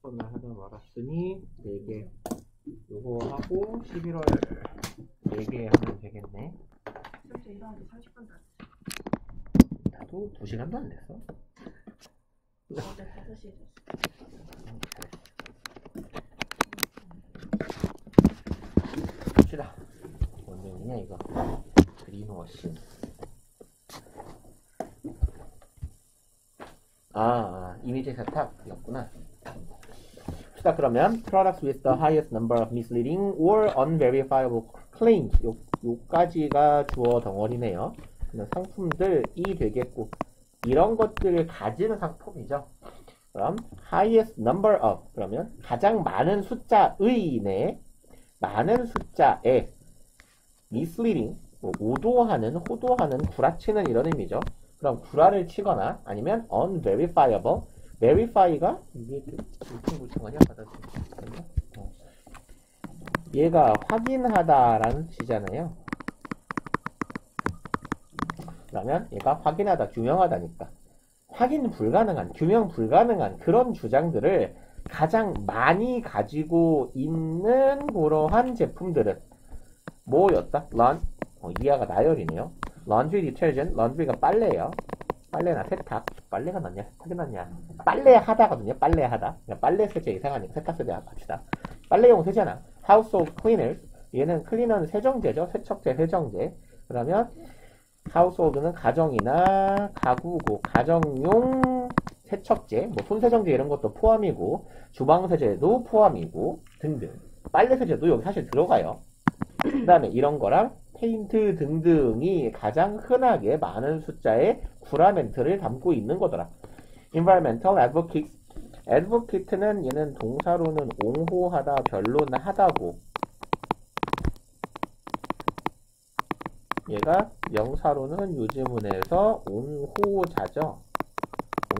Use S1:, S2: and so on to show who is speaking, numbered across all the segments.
S1: 거나 하나 말았으니 4개. 요거 하고 11월 4개 하면 되겠네.
S2: 진짜 일어나기 30분도 안
S1: 나도 2시간도 안 됐어.
S2: 됐어. 어제 5시에 잤어.
S1: 봅시다. 원래는요 이거 그린워싱. 이미지 세탁이었구나. 봅시다. 그러면 products with the highest number of misleading or unverifiable claims. 요까지가 주어 덩어리네요. 상품들이 되겠고, 이런 것들을 가진 상품이죠. 그럼 highest number of, 그러면 가장 많은 숫자의 내 많은 숫자의 misleading, 오도하는, 호도하는, 구라치는 이런 의미죠. 그럼 구라를 치거나 아니면 unverifiable, verify가 이게 울퉁불퉁하냐 받아주는 얘가 확인하다라는 뜻이잖아요. 그러면 얘가 확인하다, 규명하다니까 확인 불가능한, 규명 불가능한 그런 주장들을 가장 많이 가지고 있는 그러한 제품들은 뭐였다? 이하가 나열이네요. laundry detergent, laundry가 빨래예요. 빨래나 세탁, 빨래가 낫냐, 세탁이 낫냐. 빨래하다거든요. 빨래하다. 빨래 세제 이상하니까 세탁 세제 합시다. 빨래용 세제나 household cleaners, 얘는 클리너는 세정제죠. 세척제, 세정제. 그러면 household는 가정이나 가구고 가정용 세척제, 손세정제 이런 것도 포함이고 주방세제도 포함이고 등등. 빨래세제도 여기 사실 들어가요. 그 다음에 이런 거랑 페인트 등등이 가장 흔하게 많은 숫자의 구라멘트를 담고 있는 거더라. environmental advocates. advocate는 얘는 동사로는 옹호하다, 변론하다고. 얘가 명사로는 요즘문에서 옹호자죠.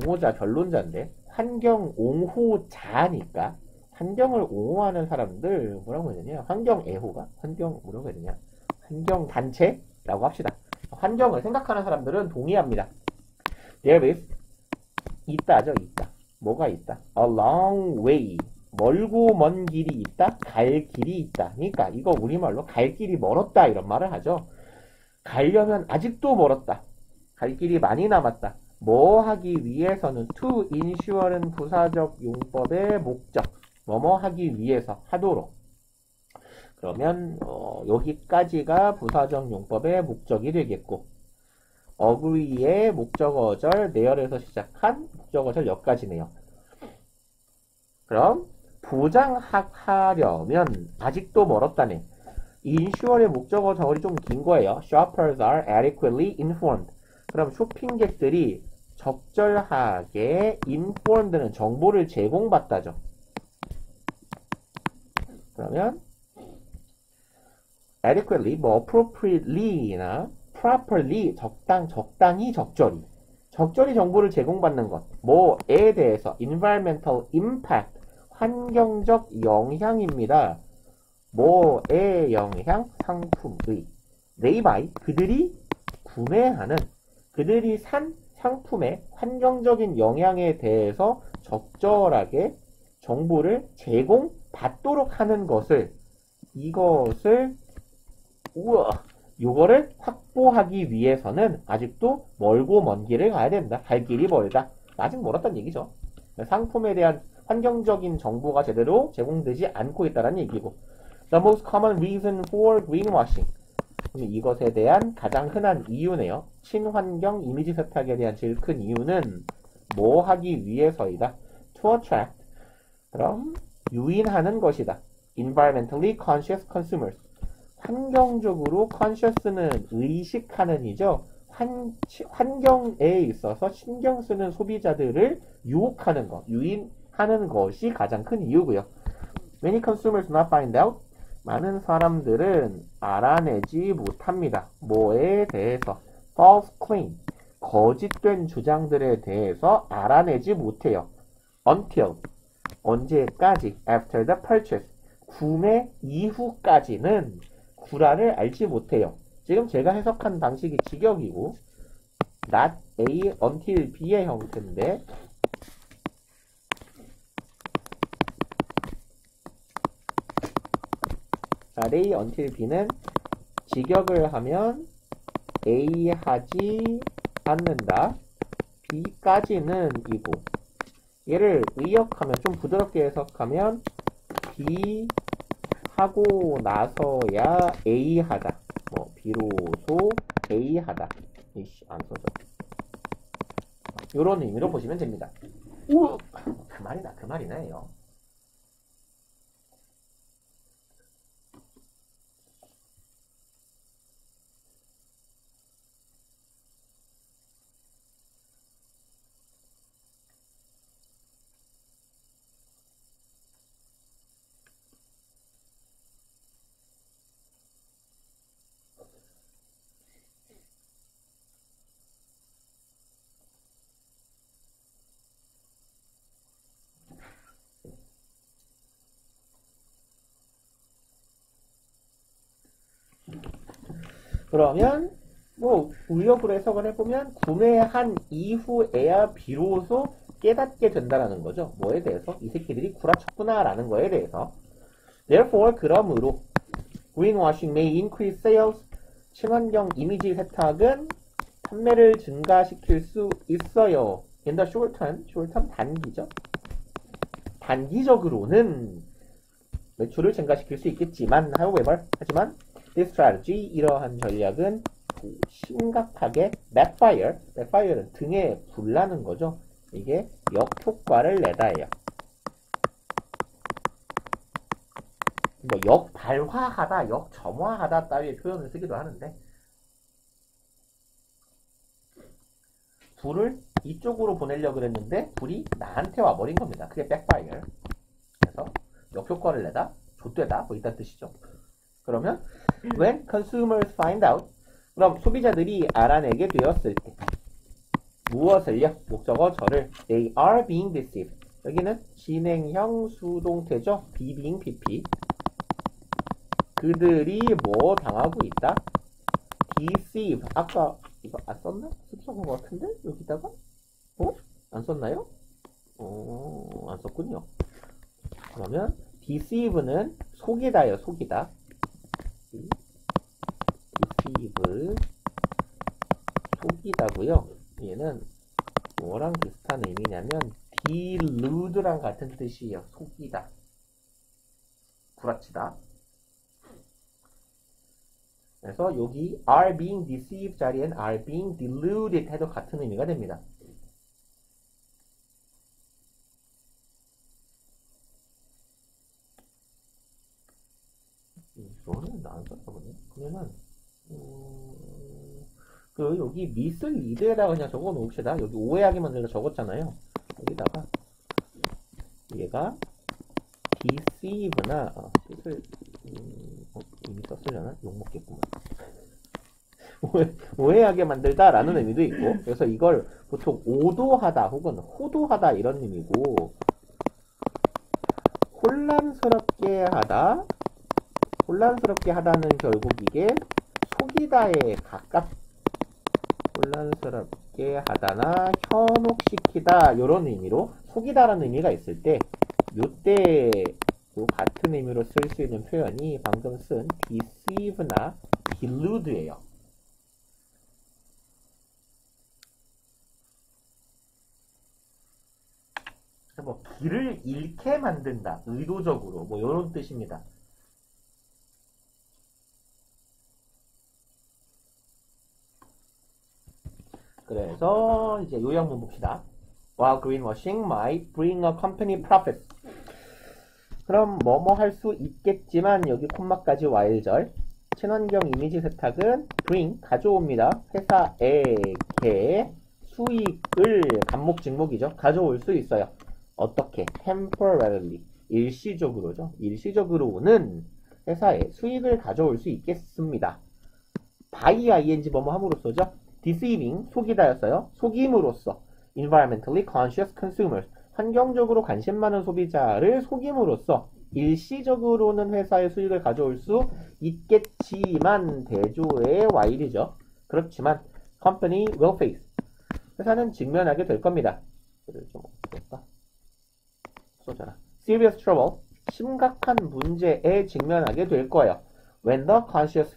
S1: 옹호자, 변론자인데 환경 옹호자니까 환경을 옹호하는 사람들 뭐라고 해야 되냐? 환경 애호가? 환경 뭐라고 해야 되냐? 환경 단체라고 합시다. 환경을 생각하는 사람들은 동의합니다. There is 있다죠, 있다. 뭐가 있다? A long way. 멀고 먼 길이 있다. 갈 길이 있다. 그러니까 이거 우리말로 갈 길이 멀었다 이런 말을 하죠. 가려면 아직도 멀었다. 갈 길이 많이 남았다. 뭐 하기 위해서는 to ensure는 부사적 용법의 목적. 뭐뭐 하기 위해서 하도록. 그러면 여기까지가 부사적 용법의 목적이 되겠고 agree의 목적어절 내열에서 시작한 목적어절 여기까지네요. 그럼 보장하려면 아직도 멀었다네. insure의 목적어절이 좀 긴 거예요. shoppers are adequately informed. 그럼 쇼핑객들이 적절하게 informed는 정보를 제공받다죠. 그러면 adequately, appropriately나 properly, 적당히, 적절히 정보를 제공받는 것. 뭐에 대해서 environmental impact, 환경적 영향입니다. 뭐의 영향? 상품의. they buy, 그들이 구매하는, 그들이 산 상품의 환경적인 영향에 대해서 적절하게 정보를 제공받도록 하는 것을, 요거를 확보하기 위해서는 아직도 멀고 먼 길을 가야 된다. 갈 길이 멀다. 아직 멀었다는 얘기죠. 상품에 대한 환경적인 정보가 제대로 제공되지 않고 있다는 얘기고. The most common reason for greenwashing. 이것에 대한 가장 흔한 이유네요. 친환경 이미지 세탁에 대한 제일 큰 이유는 뭐 하기 위해서이다. To attract. 그럼 유인하는 것이다. Environmentally conscious consumers. 환경적으로 conscious는 의식하는 이죠. 환경에 있어서 신경 쓰는 소비자들을 유혹하는 것, 유인하는 것이 가장 큰 이유고요. Many consumers not find out. 많은 사람들은 알아내지 못합니다. 뭐에 대해서? False claim. 거짓된 주장들에 대해서 알아내지 못해요. Until. 언제까지? After the purchase. 구매 이후까지는 구라를 알지 못해요. 지금 제가 해석한 방식이 직역이고 not A until B의 형태인데 자, they until B는 직역을 하면 A 하지 않는다. B까지는 이고. 얘를 의역하면 좀 부드럽게 해석하면 B 하고 나서야 A 하다. 뭐 비로소 A 하다. 이씨 안 써져. 요런 의미로 보시면 됩니다. 그 말이네요. 그러면 뭐 의역으로 해석을 해보면 구매한 이후에야 비로소 깨닫게 된다라는 거죠. 뭐에 대해서? 이 새끼들이 구라쳤구나 라는 거에 대해서. Therefore, 그러므로 greenwashing may increase sales. 친환경 이미지 세탁은 판매를 증가시킬 수 있어요. In the short term 단기죠. 단기적으로는 매출을 증가시킬 수 있겠지만, 하지만 this strategy, 이러한 전략은 심각하게 backfire는 등에 불나는 거죠. 이게 역효과를 내다예요. 뭐 역발화하다, 역점화하다 따위의 표현을 쓰기도 하는데 불을 이쪽으로 보내려고 그랬는데 불이 나한테 와버린 겁니다. 그게 backfire. 그래서 역효과를 내다, 좆되다, 뭐 이딴 뜻이죠. 그러면 when consumers find out, 그럼 소비자들이 알아내게 되었을 때 무엇을요? 목적어 저를 they are being deceived. 여기는 진행형 수동태죠. be being pp. 그들이 뭐 당하고 있다? deceive. 아까 이거 안 썼나? 습성한 것 같은데? 여기다가? 안 썼나요? 안 썼군요. 그러면 deceive는 속이다요. 속이다. deceive 속이다고요. 얘는 뭐랑 비슷한 의미냐면 delude랑 같은 뜻이에요. 속이다, 구라치다. 그래서 여기 are being deceived 자리엔 are being deluded 해도 같은 의미가 됩니다. 이거는 안 썼나 보네. 그러면은 그 여기 mislead에다가 그냥 적어 놓읍시다. 여기 오해하게 만들어 적었잖아요. 여기다가 얘가 deceive나 뜻을 이미 썼으려나? 욕먹겠구만. 오해하게 만들다라는 의미도 있고, 그래서 이걸 보통 오도하다 혹은 호도하다 이런 의미고, 혼란스럽게 하다는 결국 이게 속이다에 혼란스럽게 하다나 현혹시키다 이런 의미로 속이다라는 의미가 있을 때 요때 같은 의미로 쓸 수 있는 표현이 방금 쓴 deceive나 delude예요. 뭐 길을 잃게 만든다, 의도적으로 뭐 이런 뜻입니다. 그래서 이제 요약문 봅시다. While greenwashing might bring a company profit. 그럼 뭐뭐 할 수 있겠지만 여기 콤마까지 while절. 친환경 이미지 세탁은 bring 가져옵니다. 회사에게 수익을 간목 직목이죠. 가져올 수 있어요. 어떻게? temporarily 일시적으로죠. 일시적으로는 회사에 수익을 가져올 수 있겠습니다. by ing 뭐뭐 함으로써죠. deceiving 속이다였어요. 속임으로써 environmentally conscious consumers 환경적으로 관심 많은 소비자를 속임으로써 일시적으로는 회사의 수익을 가져올 수 있겠지만 대조의 while이죠. 그렇지만 company will face 회사는 직면하게 될 겁니다. 좀 어떨까? 써줘라. serious trouble 심각한 문제에 직면하게 될 거예요. when the consumers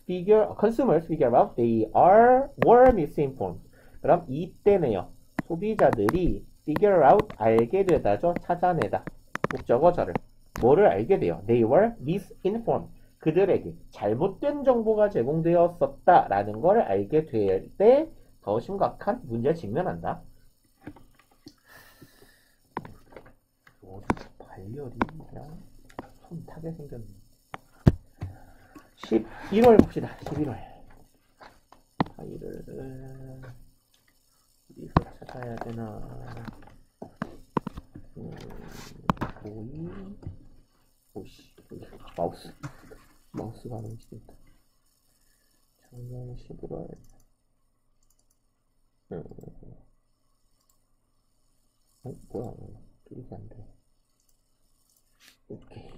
S1: figure out they were misinformed. 그럼 이때네요. 소비자들이 figure out 알게 되다죠. 찾아내다. 목적어절을. 뭐를 알게 돼요? They were misinformed. 그들에게 잘못된 정보가 제공되었었다라는 걸 알게 될 때 더 심각한 문제에 직면한다. 발열이 그냥 손 타게 생겼네. 11월 봅시다. 11월. 파일을 어디서 찾아야 되나? 오씨, 마우스가 안 움직인다. 작년 11월. 뭐야? 이게 안 돼. 오케이.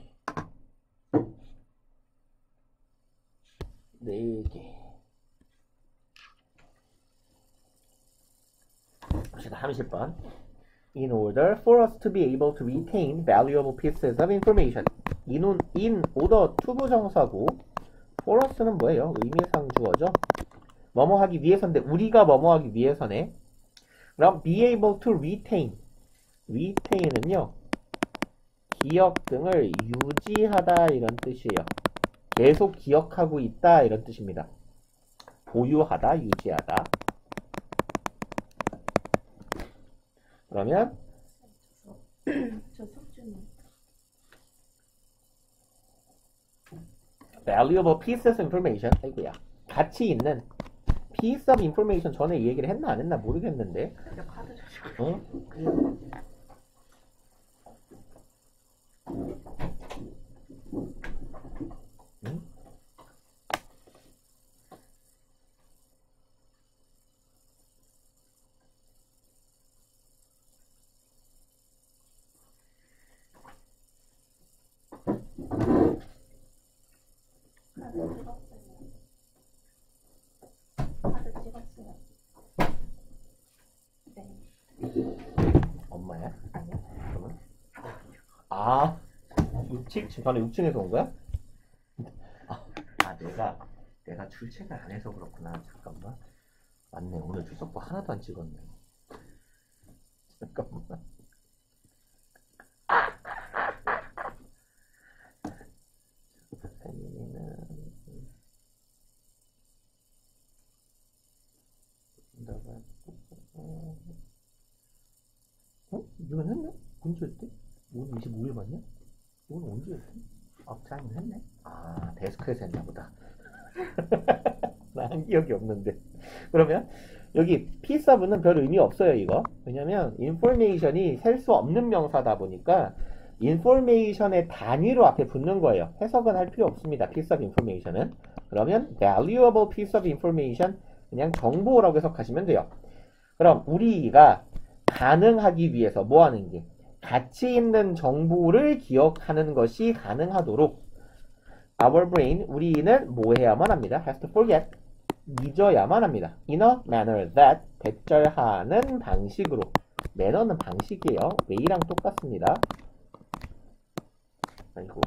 S1: 4개. 봅시다. 30번. In order for us to be able to retain valuable pieces of information. in order 투부정사고 for us는 뭐예요? 의미상 주어죠. 뭐뭐 하기 위해서인데 우리가 뭐뭐 하기 위해서네. 그럼 be able to retain은요. 기억 등을 유지하다 이런 뜻이에요. 계속 기억하고 있다 이런 뜻입니다. 보유하다, 유지하다. 그러면
S2: 저 숙주는
S1: valuable pieces of information. 아이고야. 가치 있는 piece of information 전에 이 얘기를 했나 안 했나 모르겠는데.
S2: 그냥 카드 주시고.
S1: 응? 응?
S2: 카드 찍었어요. 네.
S1: 엄마야?
S2: 아니요.
S1: 그러면? 아, 6층? 지금 전에 6층에서 온 거야? 내가 출첵을 안 해서 그렇구나. 잠깐만. 맞네. 오늘 출석부 하나도 안 찍었네. 잠깐만. 선생님은 이건 했네? 언제 했대? 오늘 25일 맞냐? 오늘 언제 했대? 업장은 했네? 아, 데스크에서 했나 보다. 나 한 기억이 없는데. 그러면 여기 피서브는 별 의미 없어요, 이거. 왜냐면 인포메이션이 셀 수 없는 명사다 보니까 인포메이션의 단위로 앞에 붙는 거예요. 해석은 할 필요 없습니다. piece of information은. 그러면 valuable piece of information 그냥 정보라고 해석하시면 돼요. 그럼 우리가 가능하기 위해서 뭐 하는 게 가치 있는 정보를 기억하는 것이 가능하도록 our brain, 우리는 뭐 해야만 합니다. has to forget, 잊어야만 합니다. in a manner that, 대절하는 방식으로. 매너는 방식이에요. way랑 똑같습니다. 아이고.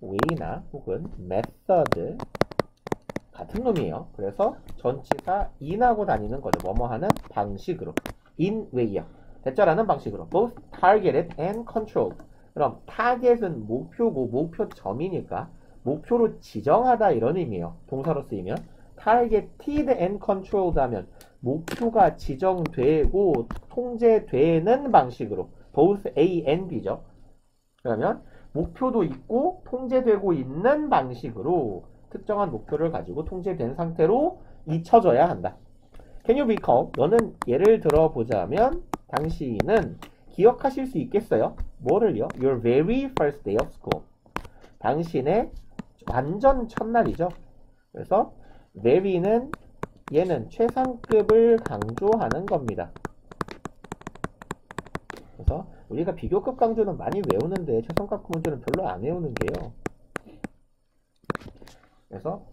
S1: way나 혹은 method 같은 놈이에요. 그래서 전치사 in하고 다니는 거죠. 뭐뭐 하는 방식으로. in way요. 대절하는 방식으로. both targeted and controlled. 그럼 타겟은 목표고 목표점이니까 목표로 지정하다 이런 의미예요. 동사로 쓰이면 targeted and controlled 하면 목표가 지정되고 통제되는 방식으로 both A and B죠. 그러면 목표도 있고 통제되고 있는 방식으로 특정한 목표를 가지고 통제된 상태로 잊혀져야 한다. Can you recall? 너는 예를 들어보자면 당신은 기억하실 수 있겠어요? 뭐를요? Your very first day of school. 당신의 완전 첫날이죠. 그래서 very는 얘는 최상급을 강조하는 겁니다. 그래서 우리가 비교급 강조는 많이 외우는데 최상급 문제는 별로 안 외우는 게요. 그래서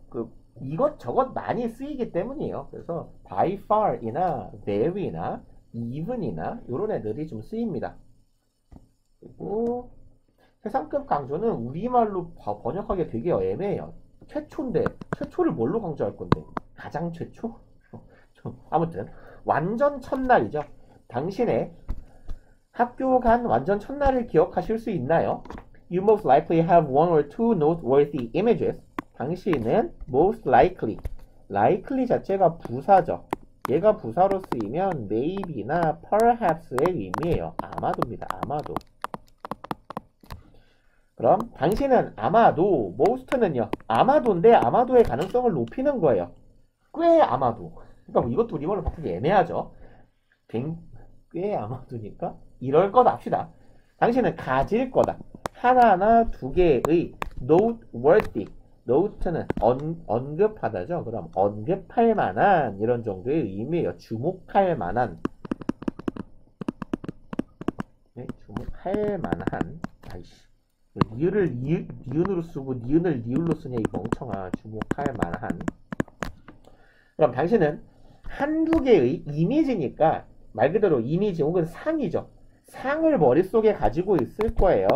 S1: 이것저것 많이 쓰이기 때문이에요. 그래서 by far이나 very나 even이나 이런 애들이 좀 쓰입니다. 그리고 최상급 강조는 우리말로 번역하기 되게 애매해요. 최초인데 최초를 뭘로 강조할 건데? 가장 최초? 아무튼 완전 첫날이죠. 당신의 학교 간 완전 첫날을 기억하실 수 있나요? You most likely have one or two noteworthy images. 당신은 most likely. likely 자체가 부사죠. 얘가 부사로 쓰이면 maybe나 perhaps의 의미예요. 아마도입니다. 아마도. 그럼 당신은 아마도, most는요. 아마도인데 아마도의 가능성을 높이는 거예요. 꽤 아마도. 그러니까 이것도 우리말로 바꾸기 애매하죠. 꽤 아마도니까 이럴 것 합시다. 당신은 가질 거다. 하나나 두 개의 noteworthy. note는 언급하다죠. 그럼 언급할 만한 이런 정도의 의미예요. 주목할 만한. 네, 주목할 만한. 아이씨. 니은을 니은으로 쓰고 니은을 니을로 쓰냐 이 멍청아. 주목할 만한. 그럼 당신은 한두 개의 이미지니까 말 그대로 이미지 혹은 상이죠. 상을 머릿속에 가지고 있을 거예요.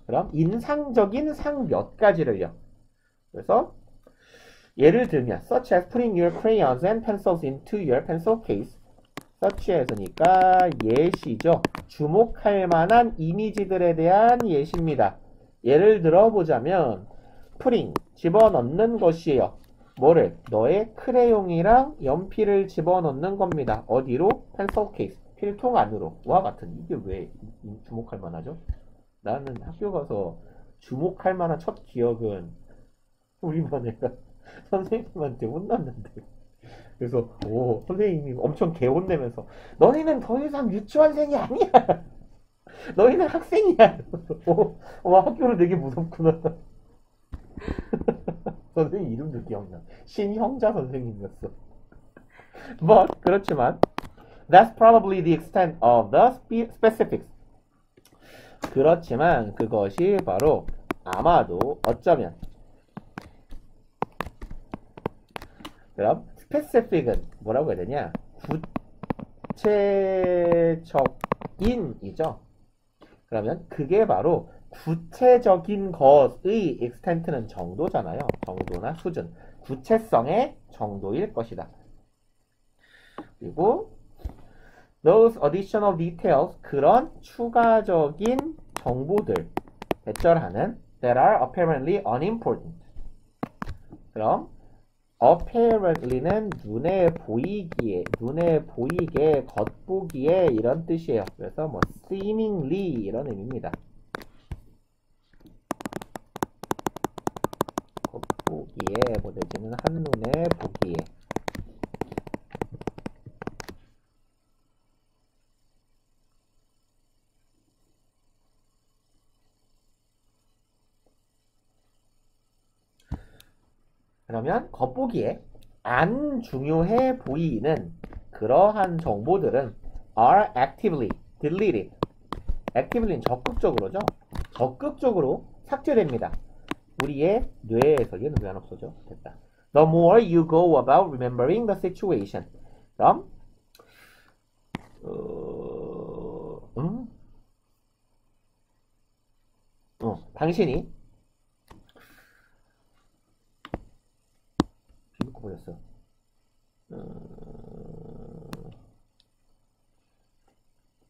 S1: 그럼 인상적인 상 몇 가지를요. 그래서 예를 들면 such as putting your crayons and pencils into your pencil case. such as니까 예시죠. 주목할 만한 이미지들에 대한 예시입니다. 예를 들어보자면 putting 집어넣는 것이에요. 뭐를? 너의 크레용이랑 연필을 집어넣는 겁니다. 어디로? 펜슬 케이스. 필통 안으로. 와 같은. 이게 왜 주목할 만하죠? 나는 학교 가서 주목할 만한 첫 기억은 우리 반에 선생님한테 혼났는데. 그래서 선생님이 엄청 개혼내면서 너희는 더 이상 유치원생이 아니야. 너희는 학생이야. 학교는 되게 무섭구나. 선생님 이름도 기억나. 신형자 선생님이었어. 그렇지만 that's probably the extent of the specifics. 그렇지만 그것이 바로 아마도 어쩌면. 그럼 specific은 뭐라고 해야 되냐? 구체적인이죠. 그러면 그게 바로 구체적인 것의 extent는 정도잖아요. 정도나 수준. 구체성의 정도일 것이다. 그리고 those additional details, 그런 추가적인 정보들, 대절하는 that are apparently unimportant. 그럼 apparently는 눈에 보이게, 겉보기에 이런 뜻이에요. 그래서 seemingly 이런 의미입니다. 겉보기에, 내지는 한눈에 보기에. 그러면 겉보기에 안 중요해 보이는 그러한 정보들은 are actively deleted. activelly는 적극적으로죠. 적극적으로 삭제됩니다. 우리의 뇌에서. 얘는 왜 안 없어져? 됐다. The more you go about remembering the situation. 그럼 당신이 비웃고 버렸어.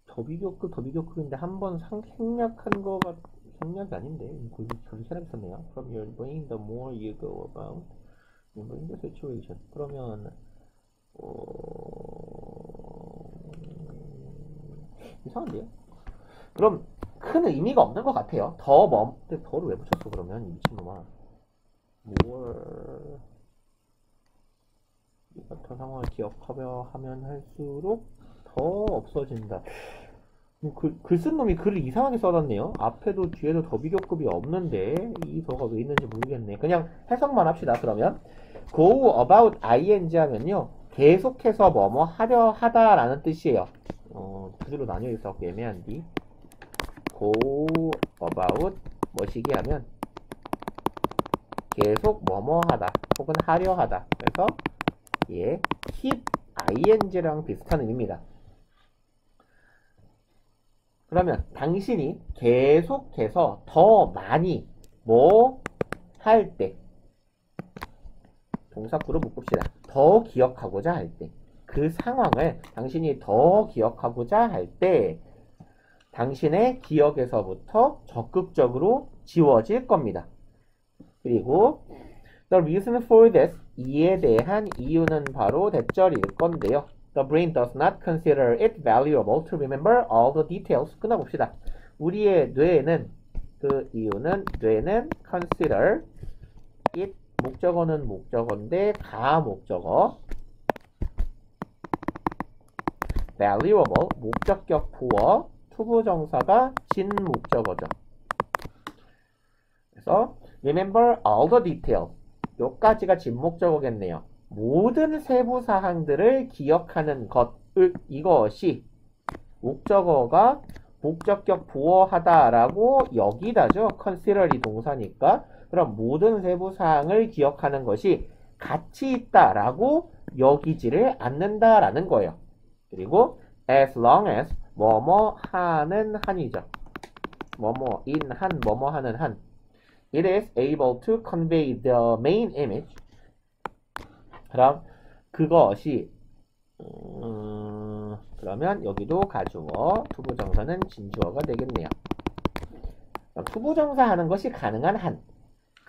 S1: 더비교급인데 한번 생략한 거가 생략이 아닌데 저기 사람 있었네요. From your brain, the more you go about remembering the situation. 그러면 이상한데요? 그럼 큰 의미가 없는 것 같아요. 근데 더를 왜 붙였어 그러면 이 미친놈아. more 이 같은 상황을 기억하며 하면 할수록 더 없어진다. 글 쓴 놈이 글을 이상하게 써놨네요. 앞에도 뒤에도 더비교급이 없는데 이 더가 왜 있는지 모르겠네. 그냥 해석만 합시다. 그러면 go about ing 하면요, 계속해서 뭐뭐 하려 하다라는 뜻이에요. 두 줄로 나뉘어 있어 애매한디. go about 뭐시기 하면 계속 뭐뭐 하다 혹은 하려 하다. 그래서 keep ing랑 비슷한 의미입니다. 그러면 당신이 계속해서 더 많이 뭐 할 때, 동사구로 묶읍시다. 더 기억하고자 할 때, 그 상황을 당신이 더 기억하고자 할 때 당신의 기억에서부터 적극적으로 지워질 겁니다. 그리고 the reason for this, 이에 대한 이유는 바로 대절일 건데요. The brain does not consider it valuable to remember all the details. 끊어봅시다. 우리의 뇌는, 그 이유는 뇌는 consider it, 목적어는 목적어인데 가목적어, valuable, 목적격 부어, 투부정사가 진목적어죠. 그래서 remember all the details, 요까지가 진목적어겠네요. 모든 세부 사항들을 기억하는 것, 이것이 목적어가 목적격 부어하다라고 여기다죠. consider이 동사니까. 그럼 모든 세부 사항을 기억하는 것이 가치 있다라고 여기지를 않는다라는 거예요. 그리고 as long as 뭐뭐 하는 한이죠. 뭐뭐인 한, 뭐뭐 하는 한. It is able to convey the main image. 그럼 그것이 그러면 여기도 가주어, 투부정사는 진주어가 되겠네요. 그럼 투부정사 하는 것이 가능한 한.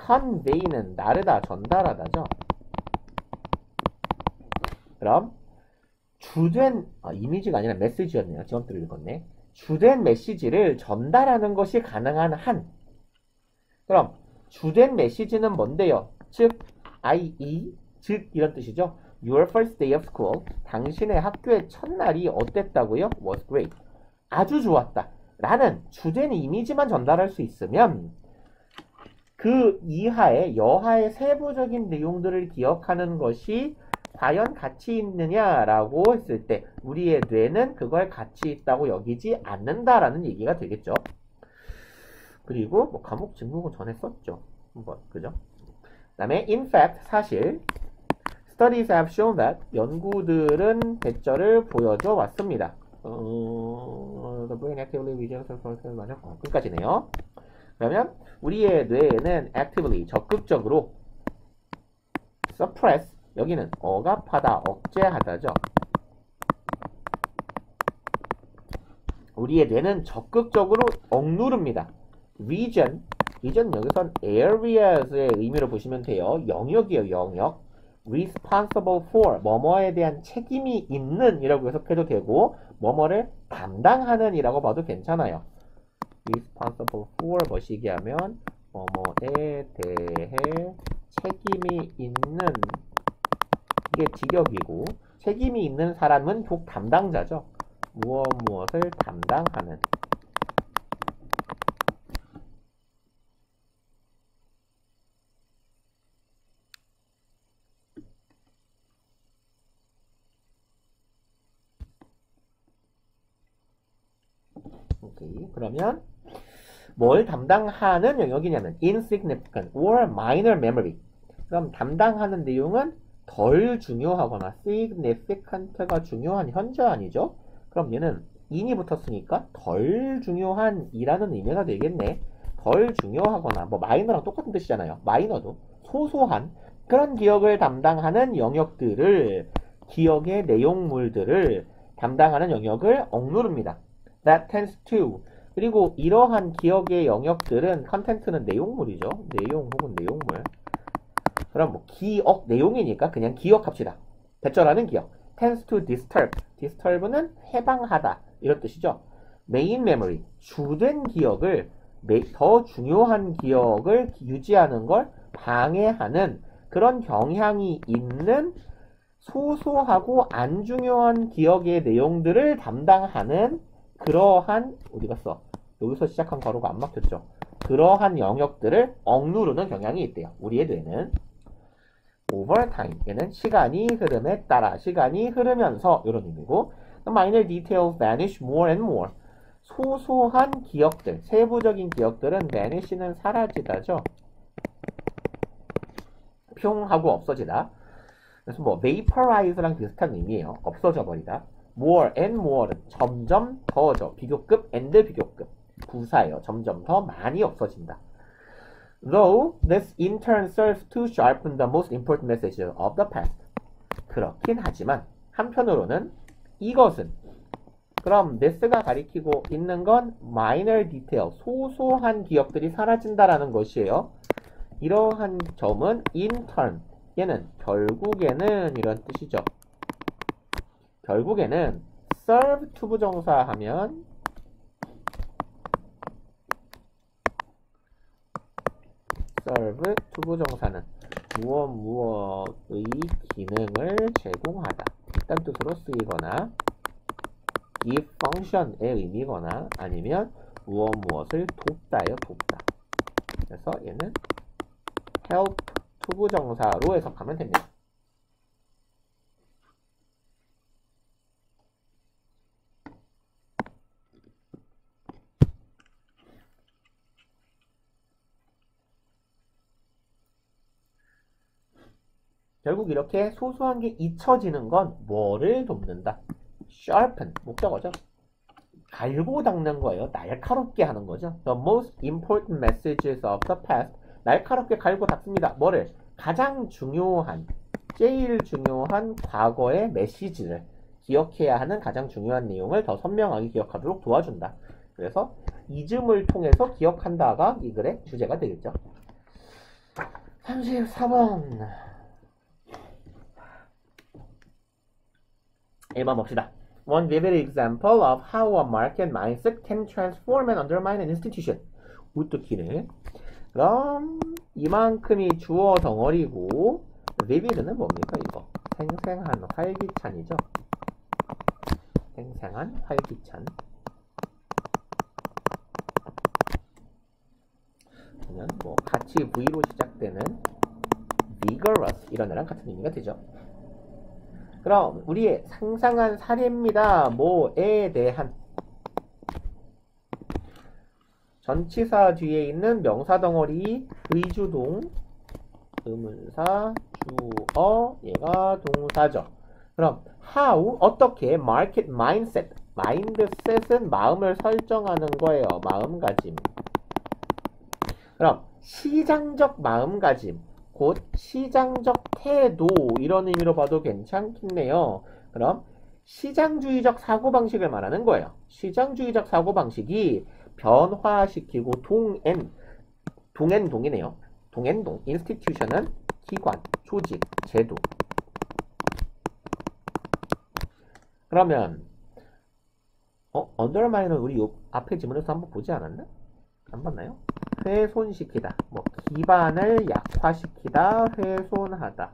S1: convey는 나르다, 전달하다죠. 그럼 주된, 이미지가 아니라 메시지였네요. 지원대로 읽었네. 주된 메시지를 전달하는 것이 가능한 한. 그럼 주된 메시지는 뭔데요? 즉, i.e. 즉 이런 뜻이죠. Your first day of school, 당신의 학교의 첫날이 어땠다고요? Was great. 아주 좋았다. 라는 주된 이미지만 전달할 수 있으면 그 이하의 여하의 세부적인 내용들을 기억하는 것이 과연 가치 있느냐라고 했을 때 우리의 뇌는 그걸 가치 있다고 여기지 않는다라는 얘기가 되겠죠. 그리고 뭐 과목 직목은 전에 썼죠. 한번 그죠? 그다음에 in fact, 사실 studies have shown that, 연구들은 대절을 보여줘 왔습니다. The brain actively rejects 끝까지네요. 그러면 우리의 뇌에는 actively, 적극적으로 suppress, 여기는 억압하다, 억제하다죠. 우리의 뇌는 적극적으로 억누릅니다. region 여기선 areas의 의미로 보시면 돼요. 영역이에요, 영역. responsible for, 뭐뭐에 대한 책임이 있는 이라고 해석해도 되고, 뭐뭐를 담당하는 이라고 봐도 괜찮아요. responsible for 뭐시기 하면 뭐뭐에 대해 책임이 있는, 이게 직역이고, 책임이 있는 사람은 곧 담당자죠. 무엇을 담당하는. 오케이. 그러면 뭘 담당하는 영역이냐면 insignificant or minor memory. 그럼 담당하는 내용은 덜 중요하거나 significant가 중요한 현저한이죠. 그럼 얘는 in이 붙었으니까 덜 중요한 이라는 의미가 되겠네. 덜 중요하거나 뭐 마이너랑 똑같은 뜻이잖아요. 마이너도 소소한 그런 기억을 담당하는 영역들을, 기억의 내용물들을 담당하는 영역을 억누릅니다. That tends to. 그리고 이러한 기억의 영역들은, 컨텐츠는 내용물이죠. 내용 혹은 내용물. 그럼 뭐 기억, 내용이니까 그냥 기억합시다. 대절하는 기억. tends to disturb. disturb는 해방하다 이런 뜻이죠. main memory, 주된 기억을, 더 중요한 기억을 유지하는 걸 방해하는 그런 경향이 있는 소소하고 안 중요한 기억의 내용들을 담당하는 그러한, 어디 갔어? 여기서 시작한 괄호가 안 막혔죠. 그러한 영역들을 억누르는 경향이 있대요. 우리의 뇌는. over time, 얘는 시간이 흐름에 따라, 시간이 흐르면서 이런 의미고, the minor details vanish more and more. 소소한 기억들, 세부적인 기억들은 vanish는 사라지다죠. 평하고 없어지다. 그래서 뭐 vaporize랑 비슷한 의미예요. 없어져 버리다. more and more는 점점 더죠. 비교급 and 비교급. 부사예요. 점점 더 많이 없어진다. Though this in turn serves to sharpen the most important messages of the past. 그렇긴 하지만 한편으로는 이것은 그럼 this가 가리키고 있는 건 minor detail, 소소한 기억들이 사라진다라는 것이에요. 이러한 점은 in turn, 얘는 결국에는 이런 뜻이죠. 결국에는 serve 투부정사 하면 serve 투부정사는 무엇의 기능을 제공하다 이딴 뜻으로 쓰이거나 give function의 의미거나 아니면 무엇을 돕다예요. 돕다. 그래서 얘는 help 투부정사로 해석하면 됩니다. 결국 이렇게 소소한 게 잊혀지는 건 뭐를 돕는다? sharpen, 목적어죠. 갈고 닦는 거예요. 날카롭게 하는 거죠. The most important messages of the past. 날카롭게 갈고 닦습니다. 뭐를? 가장 중요한, 제일 중요한 과거의 메시지를 기억해야 하는 가장 중요한 내용을 더 선명하게 기억하도록 도와준다. 그래서 잊음을 통해서 기억한다가 이 글의 주제가 되겠죠. 34번 1번 봅시다. One vivid example of how a market mindset can transform and undermine an institution. 우뚝기는 그럼 이만큼이 주어 덩어리고 vivid는 뭡니까 이거? 생생한 활기찬이죠. 생생한 활기찬. 그러면 뭐 같이 V로 시작되는 vigorous 이런 애랑 같은 의미가 되죠. 그럼 우리의 상상한 사례입니다. 뭐에 대한 전치사 뒤에 있는 명사 덩어리 의주동 의문사 주어 얘가 동사죠. 그럼 how 어떻게 market mindset mindset은 마음을 설정하는 거예요. 마음가짐. 그럼 시장적 마음가짐 곧 시장적 태도 이런 의미로 봐도 괜찮겠네요. 그럼 시장주의적 사고방식을 말하는 거예요. 시장주의적 사고방식이 변화시키고 동이네요. 동행동 institution은 기관, 조직, 제도. 그러면 undermine은 우리 요 앞에 지문에서 한번 보지 않았나? 안 봤나요? 훼손시키다. 뭐 기반을 약화시키다, 훼손하다.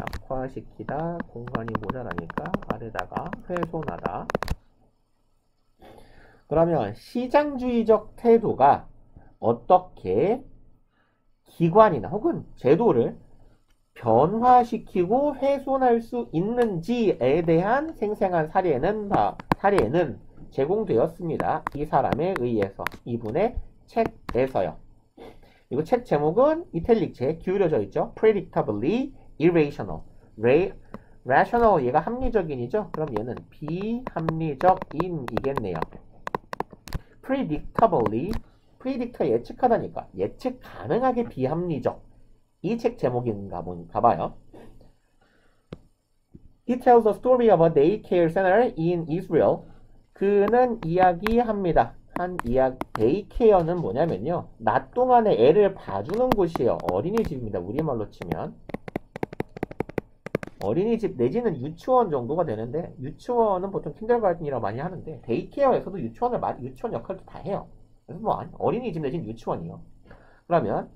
S1: 약화시키다, 공간이 모자라니까 아래다가 훼손하다. 그러면 시장주의적 태도가 어떻게 기관이나 혹은 제도를 변화시키고 훼손할 수 있는지에 대한 생생한 사례는 제공되었습니다. 이 사람에 의해서 이분의 책에서요. 이거 책 제목은 이탈릭체에 기울여져 있죠. Predictably irrational. rational 얘가 합리적인이죠. 그럼 얘는 비합리적인이겠네요. Predictably predict가 예측하다니까 예측 가능하게 비합리적. 이 책 제목인가 봐요. It tells the story of a daycare center in Israel. 그는 이야기합니다. 데이케어는 뭐냐면요. 낮 동안에 애를 봐주는 곳이에요. 어린이집입니다. 우리말로 치면. 어린이집 내지는 유치원 정도가 되는데 유치원은 보통 킨더가든이라고 많이 하는데 데이케어에서도 유치원 역할도 다 해요. 그래서 뭐 어린이집 내지는 유치원이요. 그러면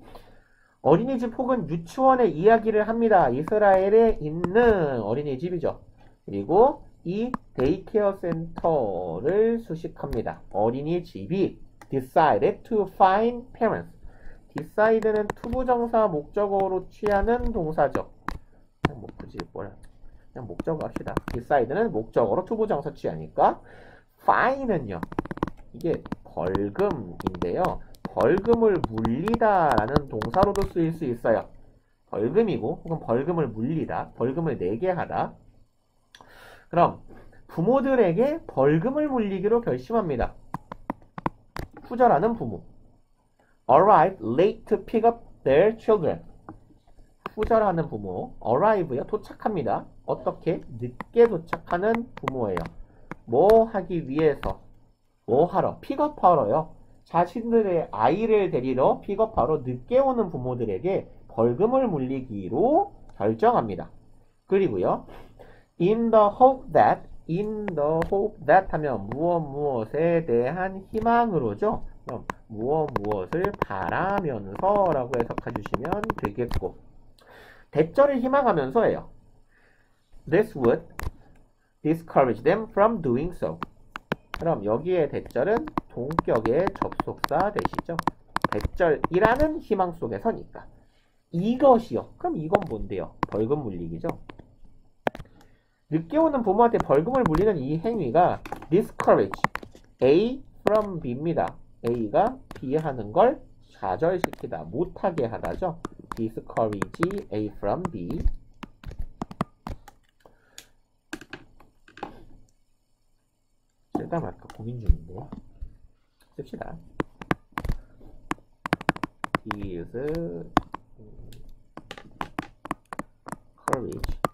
S1: 어린이집 혹은 유치원의 이야기를 합니다. 이스라엘에 있는 어린이집이죠. 그리고 이 데이케어 센터를 수식합니다. 어린이집이 decided to find parents. decide는 투부정사 목적어로 취하는 동사죠. 그냥 목적어 합시다. decide는 목적어로 투부정사 취하니까 find는요. 이게 벌금인데요. 벌금을 물리다라는 동사로도 쓰일 수 있어요. 벌금이고 혹은 벌금을 물리다, 벌금을 내게 하다. 그럼 부모들에게 벌금을 물리기로 결심합니다. 후절하는 부모. arrive late to pick up their children. 후절하는 부모. arrive요. 도착합니다. 어떻게? 늦게 도착하는 부모예요. 뭐 하기 위해서? 뭐 하러? 픽업하러요. 자신들의 아이를 데리러 픽업하러 늦게 오는 부모들에게 벌금을 물리기로 결정합니다. 그리고요. in the hope that 하면 무엇에 대한 희망으로죠. 그럼 무엇을 바라면서 라고 해석해 주시면 되겠고, 대절을 희망하면서예요. This would discourage them from doing so. 그럼 여기에 대절은 동격의 접속사 되시죠. 대절이라는 희망 속에서니까. 이것이요. 그럼 이건 뭔데요? 벌금 물리기죠. 늦게 오는 부모한테 벌금을 물리는 이 행위가 discourage A from B입니다. A가 B 하는 걸 좌절시키다, 못하게 하다죠. discourage A from B. 쓸까 말까 고민 중인데요. 씁시다. discourage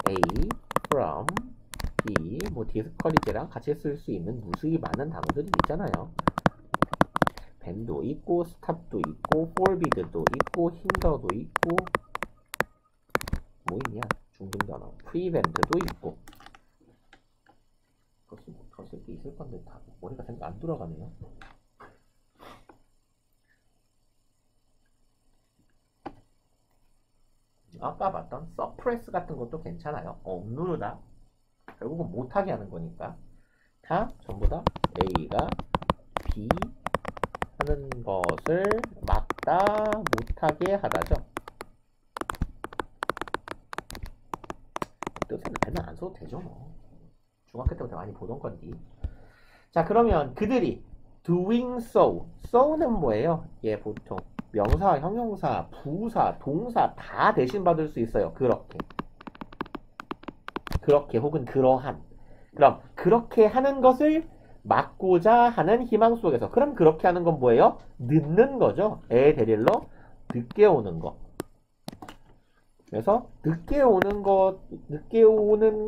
S1: A from B. 뭐 discourage랑 같이 쓸 수 있는 무수히 많은 단어들이 있잖아요. 밴도 있고, 스탑도 있고, forbidd도 있고, hinder도 있고, 뭐 있냐? 중등 단어. prevent도 있고. 더 쓸 게 있을 건데 다 머리가 생각 안 돌아가네요. 아까 봤던 suppress 같은 것도 괜찮아요. 억누르다. 결국은 못하게 하는 거니까. 다 전부 다 A가 B 하는 것을 막다, 못하게 하다죠. 뜻은 배는 안 써도 되죠. 뭐. 중학교 때부터 많이 보던 건데. 자, 그러면 그들이 doing so. so는 뭐예요? 예, 보통 명사, 형용사, 부사, 동사 다 대신 받을 수 있어요. 그렇게 혹은 그러한. 그럼 그렇게 하는 것을 막고자 하는 희망 속에서. 그럼 그렇게 하는 건 뭐예요? 늦는 거죠. 애 데리러 늦게 오는 거. 그래서 늦게 오는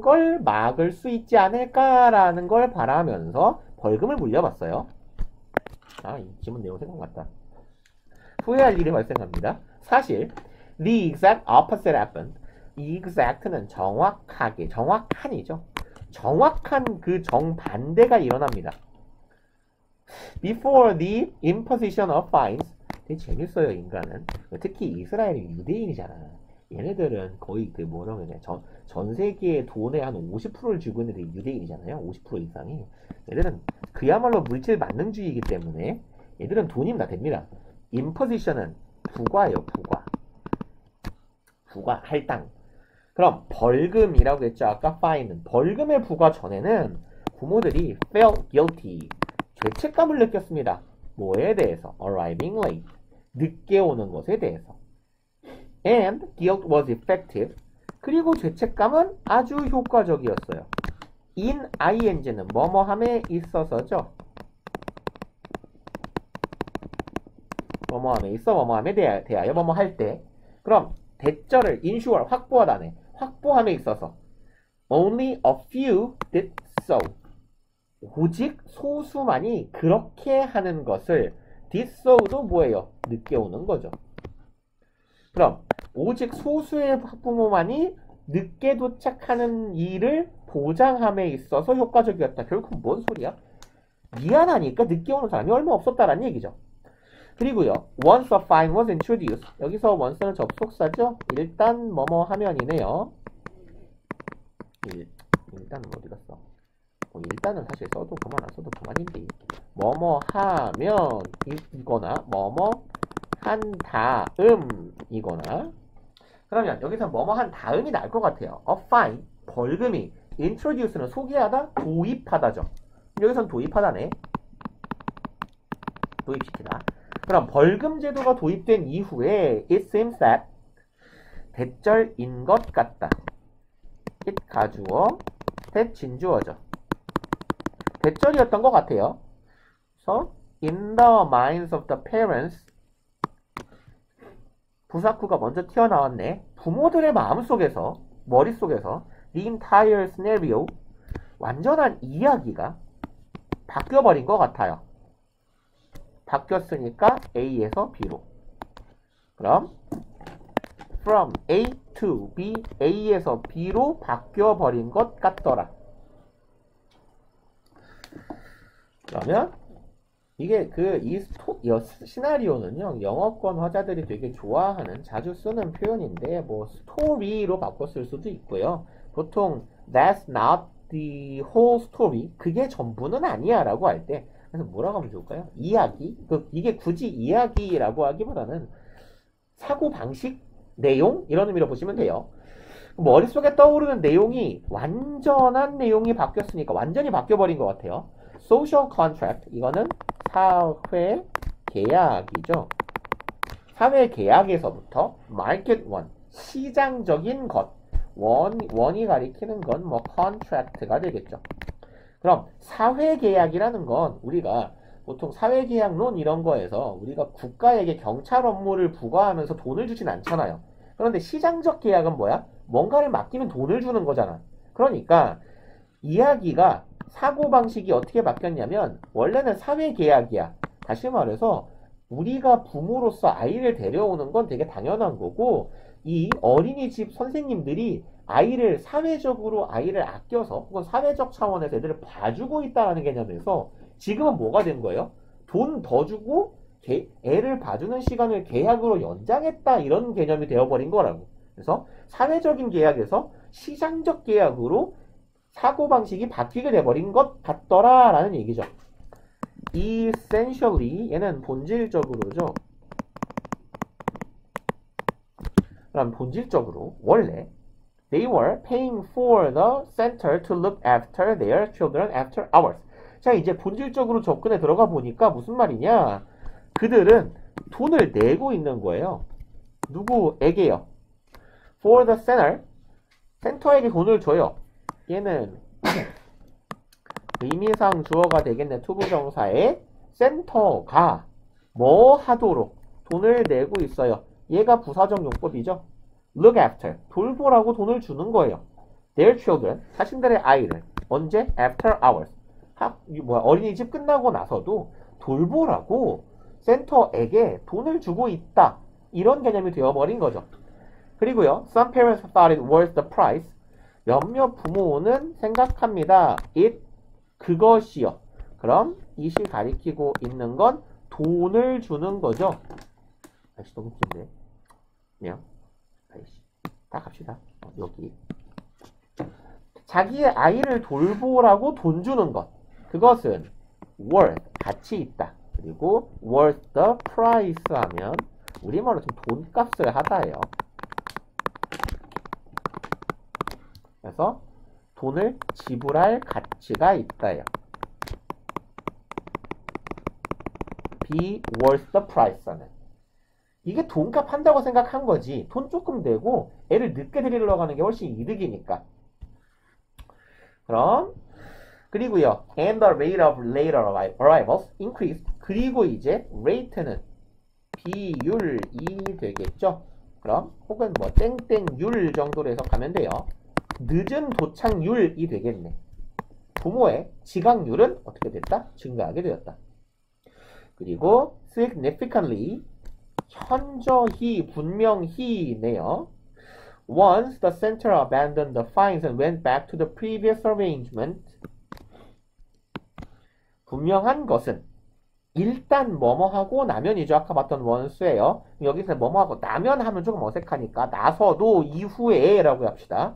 S1: 걸 막을 수 있지 않을까라는 걸 바라면서 벌금을 물려봤어요. 아, 이 지문 내용 생각났다. 후회할 일이 발생합니다. 사실 the exact opposite happened. 이 exact는 정확하게, 정확한이죠. 정확한 그 정반대가 일어납니다. Before the imposition of fines. 되게 재밌어요, 인간은. 특히 이스라엘이 유대인이잖아. 얘네들은 거의 그 뭐라고 해야 돼? 전 세계의 돈의 한 50%를 쥐고 있는 애들이 유대인이잖아요. 50% 이상이. 얘들은 그야말로 물질 만능주의이기 때문에 얘들은 돈이면 다 됩니다. imposition은 부과예요, 부과. 부과, 할당. 그럼 벌금이라고 했죠. 아까 fine은. 벌금의 부과 전에는 부모들이 felt guilty. 죄책감을 느꼈습니다. 뭐에 대해서? arriving late. 늦게 오는 것에 대해서. And guilt was effective. 그리고 죄책감은 아주 효과적이었어요. in ing는 뭐뭐함에 있어서죠. 뭐뭐함에 있어, 뭐뭐함에 대하여, 뭐뭐할 때. 그럼 대절을 ensure, 확보하다네. 확보함에 있어서 only a few did so. 오직 소수만이 그렇게 하는 것을 did so도 뭐예요? 늦게 오는 거죠. 그럼 오직 소수의 학부모만이 늦게 도착하는 일을 보장함에 있어서 효과적이었다. 결국 뭔 소리야? 미안하니까 늦게 오는 사람이 얼마 없었다라는 얘기죠. 그리고요, once a fine was introduced. 여기서 once는 접속사죠. 일단 뭐뭐 하면이네요. 일단은 어디 갔어? 일단은 사실 써도 그만 안 써도 그만인데. 뭐뭐 하면 이거나 뭐뭐 한 다음이거나. 그러면 여기서 뭐뭐 한 다음이 나을 것 같아요. a fine, 벌금이. introduce는 소개하다, 도입하다죠. 여기선 도입하다네. 도입시키다. 그럼 벌금 제도가 도입된 이후에 it seems that 대절인 것 같다. it 가주어 대진주어죠. 대절이었던 것 같아요. 그래서 in the minds of the parents 부사구가 먼저 튀어나왔네. 부모들의 마음속에서, 머릿속에서 the entire scenario 완전한 이야기가 바뀌어버린 것 같아요. 바뀌었으니까 A에서 B로. 그럼 from A to B, A에서 B로 바뀌어버린 것 같더라. 그러면 이게 이 시나리오는요, 영어권 화자들이 되게 좋아하는, 자주 쓰는 표현인데, 뭐, 스토리로 바꿨을 수도 있고요. 보통, that's not the whole story. 그게 전부는 아니야. 라고 할 때, 그래서 뭐라고 하면 좋을까요? 이야기? 이게 굳이 이야기라고 하기보다는 사고방식, 내용? 이런 의미로 보시면 돼요. 머릿속에 떠오르는 내용이 완전한 내용이 바뀌었으니까 완전히 바뀌어버린 것 같아요. social contract, 이거는 사회 계약이죠. 사회 계약에서부터 market one, 시장적인 것, 원이 가리키는 건 뭐 contract가 되겠죠. 그럼 사회 계약이라는 건 우리가 보통 사회 계약론 이런 거에서 우리가 국가에게 경찰 업무를 부과하면서 돈을 주진 않잖아요. 그런데 시장적 계약은 뭐야? 뭔가를 맡기면 돈을 주는 거잖아. 그러니까 이야기가 사고방식이 어떻게 바뀌었냐면 원래는 사회계약이야. 다시 말해서 우리가 부모로서 아이를 데려오는 건 되게 당연한 거고 이 어린이집 선생님들이 아이를 사회적으로 아이를 아껴서 혹은 사회적 차원에서 애들을 봐주고 있다는 개념에서 지금은 뭐가 된 거예요? 돈 더 주고 애를 봐주는 시간을 계약으로 연장했다 이런 개념이 되어버린 거라고. 그래서 사회적인 계약에서 시장적 계약으로 사고방식이 바뀌게 돼버린 것 같더라 라는 얘기죠. essentially 얘는 본질적으로죠. 그럼 본질적으로 원래 they were paying for the center to look after their children after hours. 자 이제 본질적으로 접근에 들어가 보니까 무슨 말이냐, 그들은 돈을 내고 있는 거예요. 누구에게요? for the center, 센터에게 돈을 줘요. 얘는 의미상 주어가 되겠네. 투부정사에 센터가 뭐 하도록 돈을 내고 있어요. 얘가 부사적 용법이죠. look after, 돌보라고 돈을 주는 거예요. their children, 자신들의 아이를 언제? after hours, 어린이집 끝나고 나서도 돌보라고 센터에게 돈을 주고 있다. 이런 개념이 되어버린 거죠. 그리고요, some parents thought it worth the price. 몇몇 부모는 생각합니다. it, 그것이요. 그럼 it이 가리키고 있는 건 돈을 주는 거죠. 아이씨 너무 긴데. 그냥 아이씨 다 갑시다. 여기 자기의 아이를 돌보라고 돈 주는 것, 그것은 worth, 가치 있다. 그리고 worth the price 하면 우리말로 좀 돈값을 하다예요. 그래서 돈을 지불할 가치가 있다요. be worth the price 하는. 이게 돈값 한다고 생각한 거지. 돈 조금 내고 애를 늦게 데리러 가는 게 훨씬 이득이니까. 그럼 그리고요, and the rate of later arrivals increased. 그리고 이제 rate는 비율이 되겠죠. 그럼 혹은 뭐 땡땡율 정도로 해석하면 돼요. 늦은 도착률이 되겠네. 부모의 지각률은 어떻게 됐다? 증가하게 되었다. 그리고 significantly, 현저히, 분명히네요. Once the center abandoned the fines and went back to the previous arrangement. 분명한 것은 일단 뭐뭐하고 나면이죠. 아까 봤던 원수예요. 여기서 뭐뭐하고 나면 하면 조금 어색하니까 나서도 이후에 라고 합시다.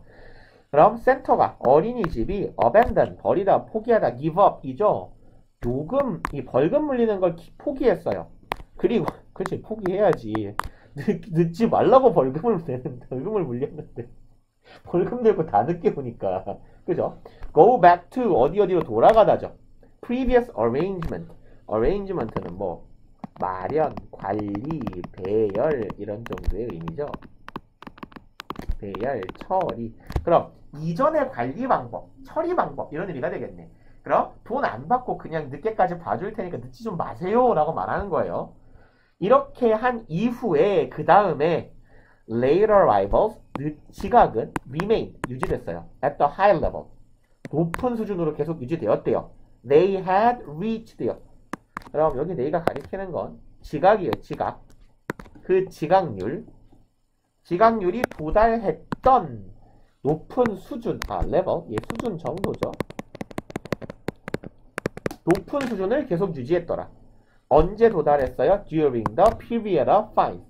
S1: 그럼 센터가, 어린이집이 abandon, 버리다, 포기하다, give up 이죠. 요금, 이 벌금 물리는 걸 포기했어요. 그리고 그치, 포기해야지. 늦지 말라고 벌금을 물렸는데 벌금 내고 다 늦게 오니까. 그죠? go back to 어디로 돌아가다죠. previous arrangement. arrangement는 뭐 마련, 관리, 배열 이런 정도의 의미죠. 대열, 처리. 그럼 이전의 관리 방법, 처리 방법 이런 의미가 되겠네. 그럼 돈 안 받고 그냥 늦게까지 봐줄 테니까 늦지 좀 마세요 라고 말하는 거예요. 이렇게 한 이후에 그 다음에 later arrivals, 지각은 remain, 유지됐어요. at the high level, 높은 수준으로 계속 유지되었대요. They had reached요. 그럼 여기 네가 가리키는 건 지각이에요. 지각. 그 지각률이 도달했던 높은 수준, level, 수준 정도죠. 높은 수준을 계속 유지했더라. 언제 도달했어요? During the period of fine.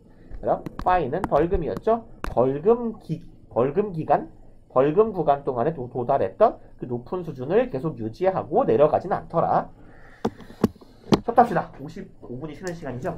S1: 그럼 fine은 벌금이었죠. 벌금 기간, 벌금 구간 동안에 도달했던 그 높은 수준을 계속 유지하고 내려가진 않더라. 섭답시다. 55분이 쉬는 시간이죠.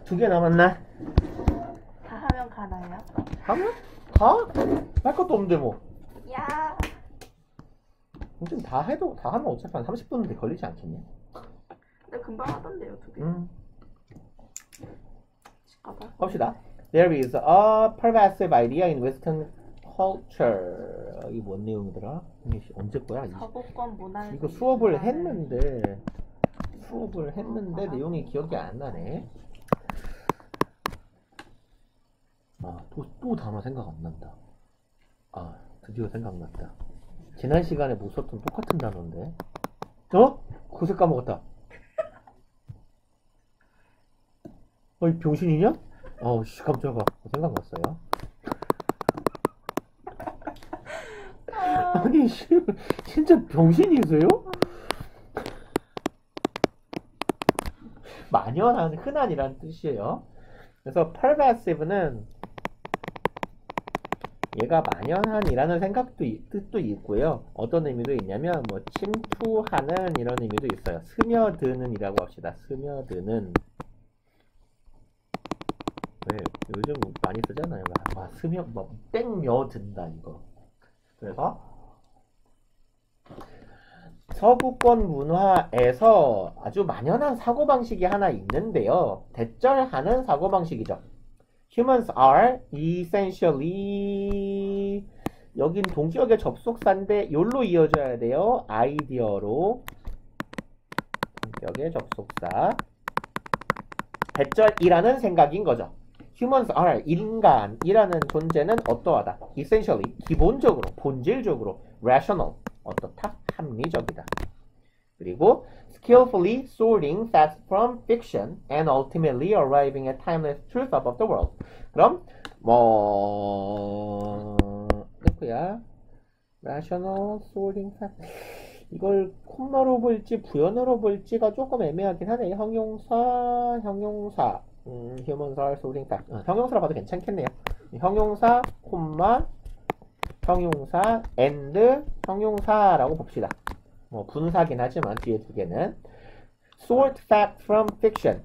S1: 두 개 남았나?
S2: 다 하면 가나요?
S1: 하면? 다? 할 것도 없는데 뭐.
S2: 야.
S1: 지금 다 하면 어차피 한 30분인데 걸리지 않겠냐?
S2: 근데 금방 하던데요, 두 개. 집가봐.
S1: 봅시다. There is a pervasive idea in Western culture. 이게 뭔 내용이더라? 이게 언제 거야?
S2: 서구권 문화에서
S1: 이거 수업을
S2: 유행하는
S1: 했는데 내용이 기억이 안 나네. 또 단어 생각 안 난다. 드디어 생각났다. 지난 시간에 못 썼던 똑같은 단어인데. 그새 까먹었다. 이 병신이냐? 씨, 깜짝아. 생각났어요. 아니, 씨, 진짜 병신이세요? 만연한, 흔한이란 뜻이에요. 그래서 pervasive는 얘가 만연한이라는 뜻도 있고요. 어떤 의미도 있냐면 뭐 침투하는 이런 의미도 있어요. 스며드는 이라고 합시다. 스며드는. 왜 요즘 많이 쓰잖아요. 땡며든다 이거. 그래서 서구권 문화에서 아주 만연한 사고방식이 하나 있는데요. 대절하는 사고방식이죠. Humans are essentially, 여긴 동격의 접속사인데 요로 이어져야 돼요. 아이디어로 동격의 접속사 대절이라는 생각인 거죠. Humans are, 인간이라는 존재는 어떠하다. Essentially, 기본적으로, 본질적으로 rational, 어떻다? 합리적이다. 그리고 skillfully sorting facts from fiction and ultimately arriving at timeless truth about the world. 그럼 누구야? rational sorting facts. 이걸 콤마로 볼지 부연어로 볼지가 조금 애매하긴 하네. 형용사. humans are sorting facts. 형용사로 봐도 괜찮겠네요. 형용사, 콤마, 형용사, and 형용사라고 봅시다. 분사긴 하지만 뒤에 두 개는 sort fact from fiction.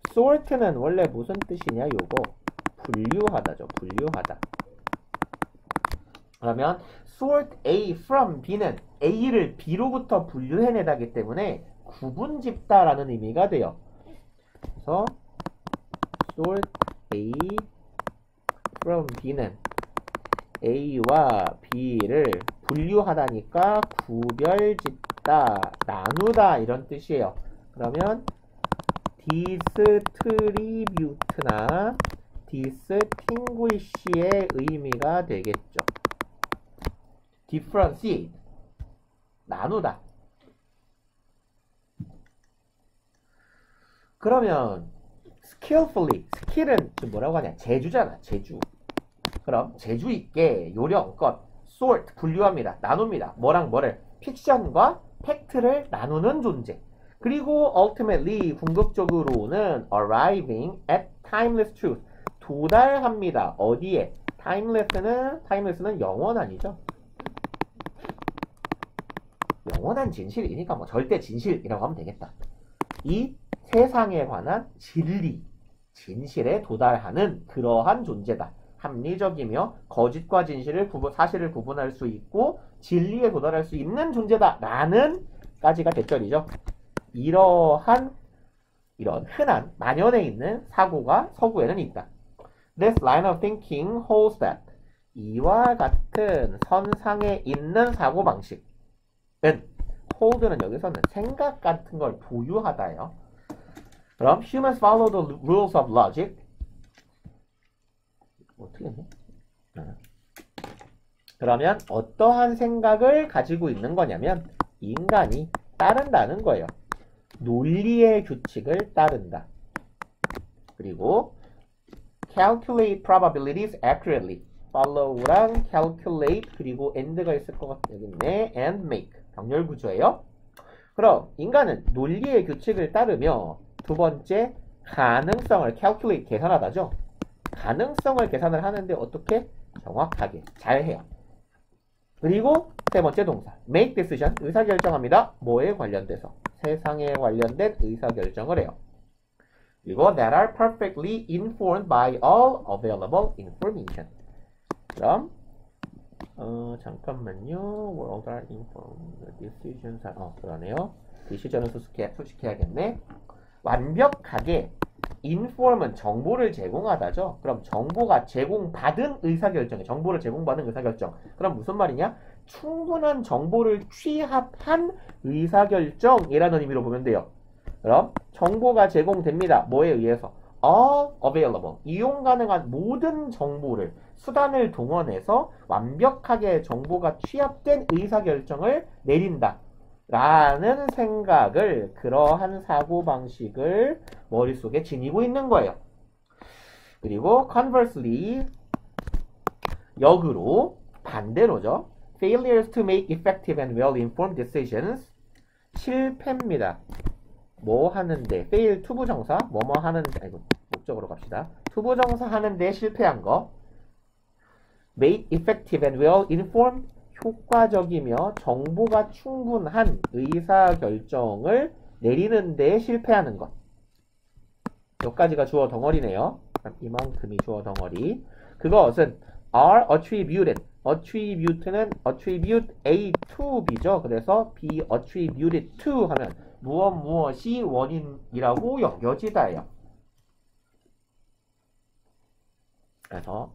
S1: sort는 원래 무슨 뜻이냐? 요거 분류하다죠. 분류하다. 그러면 sort A from B는 A를 B로부터 분류해내다기 때문에 구분짓다라는 의미가 돼요. 그래서 sort A from B는 A와 B를 분류하다니까 구별짓다, 나누다 이런 뜻이에요. 그러면 디스트리뷰트나 distinguish의 의미가 되겠죠. differentiate, 나누다. 그러면 skillfully, skill은 지금 뭐라고 하냐? 재주잖아, 재주. 그럼 재주 있게 요령껏 sort, 분류합니다. 나눕니다. 뭐랑 뭐를? 픽션과 팩트를 나누는 존재. 그리고 ultimately, 궁극적으로는 arriving at timeless truth, 도달합니다. 어디에? timeless는 영원 아니죠? 영원한 진실이니까 뭐 절대 진실이라고 하면 되겠다. 이 세상에 관한 진리, 진실에 도달하는 그러한 존재다. 합리적이며 거짓과 진실을 사실을 구분할 수 있고 진리에 도달할 수 있는 존재다 라는 까지가 대절이죠. 이런 흔한 만연해 있는 사고가 서구에는 있다. This line of thinking holds that, 이와 같은 선상에 있는 사고방식은, hold는 여기서는 생각 같은 걸 보유하다예요. 그럼 humans follow the rules of logic. 어떻게 했냐? 그러면 어떠한 생각을 가지고 있는 거냐면 인간이 따른다는 거예요. 논리의 규칙을 따른다. 그리고 calculate probabilities accurately. follow랑 calculate 그리고 and가 있을 것 같아. 여기 있네. and make. 병렬 구조예요. 그럼 인간은 논리의 규칙을 따르며 두 번째 가능성을 calculate 계산하다죠. 가능성을 계산을 하는데 어떻게? 정확하게 잘 해요. 그리고 세 번째 동사 make decision, 의사결정합니다. 뭐에 관련돼서? 세상에 관련된 의사결정을 해요. 그리고 that are perfectly informed by all available information. 그럼 잠깐만요. World are informed. Decisions are 그러네요. decision은 수식해야겠네. 완벽하게 inform은 정보를 제공하다죠. 그럼 정보가 제공받은 의사결정에 정보를 제공받은 의사결정. 그럼 무슨 말이냐? 충분한 정보를 취합한 의사결정이라는 의미로 보면 돼요. 그럼 정보가 제공됩니다. 뭐에 의해서? All available. 이용 가능한 모든 정보를 수단을 동원해서 완벽하게 정보가 취합된 의사결정을 내린다. 라는 생각을 그러한 사고방식을 머릿속에 지니고 있는 거예요. 그리고 conversely 역으로 반대로죠. failures to make effective and well-informed decisions 실패입니다. 뭐 하는데 fail 투부정사 뭐뭐 하는데 목적으로 갑시다. 투부정사 하는데 실패한 거 make effective and well-informed 효과적이며 정보가 충분한 의사결정을 내리는 데 실패하는 것. 여기까지가 주어 덩어리네요. 이만큼이 주어 덩어리. 그것은 are attributed. attribute는 attribute A to B죠. 그래서 be attributed to 하면 무엇이 원인이라고 여겨지다예요. 그래서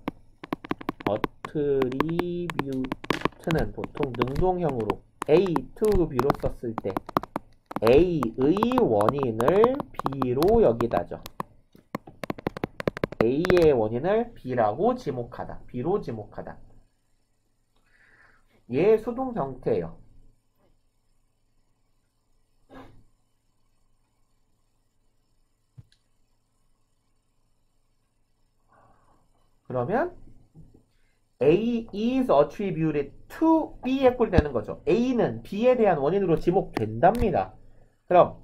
S1: attribute는 보통 능동형으로 A to B로 썼을 때 A의 원인을 B로 여기다죠. A의 원인을 B라고 지목하다. B로 지목하다. 얘 수동 형태예요. 그러면 A is attributed to B에 꼴되는 거죠. A는 B에 대한 원인으로 지목된답니다. 그럼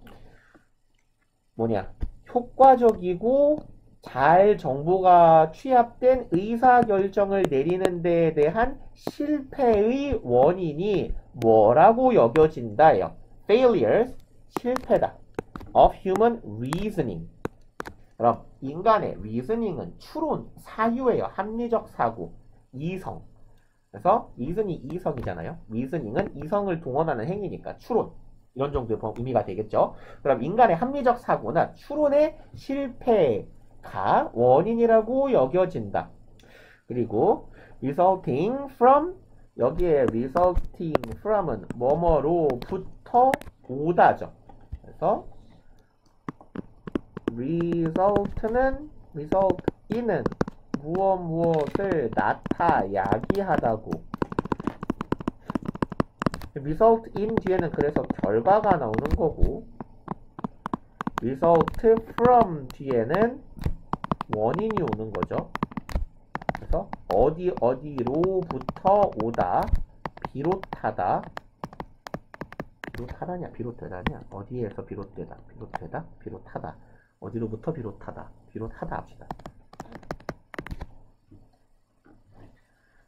S1: 뭐냐? 효과적이고 잘 정보가 취합된 의사결정을 내리는 데에 대한 실패의 원인이 뭐라고 여겨진다예요? Failures, 실패다. Of human reasoning. 그럼 인간의 reasoning은 추론, 사유예요. 합리적 사고, 이성. 그래서 reason이 이성이잖아요. reasoning은 이성을 동원하는 행위니까 추론. 이런 정도의 의미가 되겠죠. 그럼 인간의 합리적 사고나 추론의 실패가 원인이라고 여겨진다. 그리고 resulting from 여기에 resulting from은 뭐뭐로부터 오다죠. 그래서 result는 무엇을 야기하다고. result in 뒤에는 그래서 결과가 나오는 거고, result from 뒤에는 원인이 오는 거죠. 그래서 어디로부터 오다, 비롯하다. 비롯되다냐? 어디에서 비롯되다, 비롯하다. 어디로부터 비롯하다 합시다.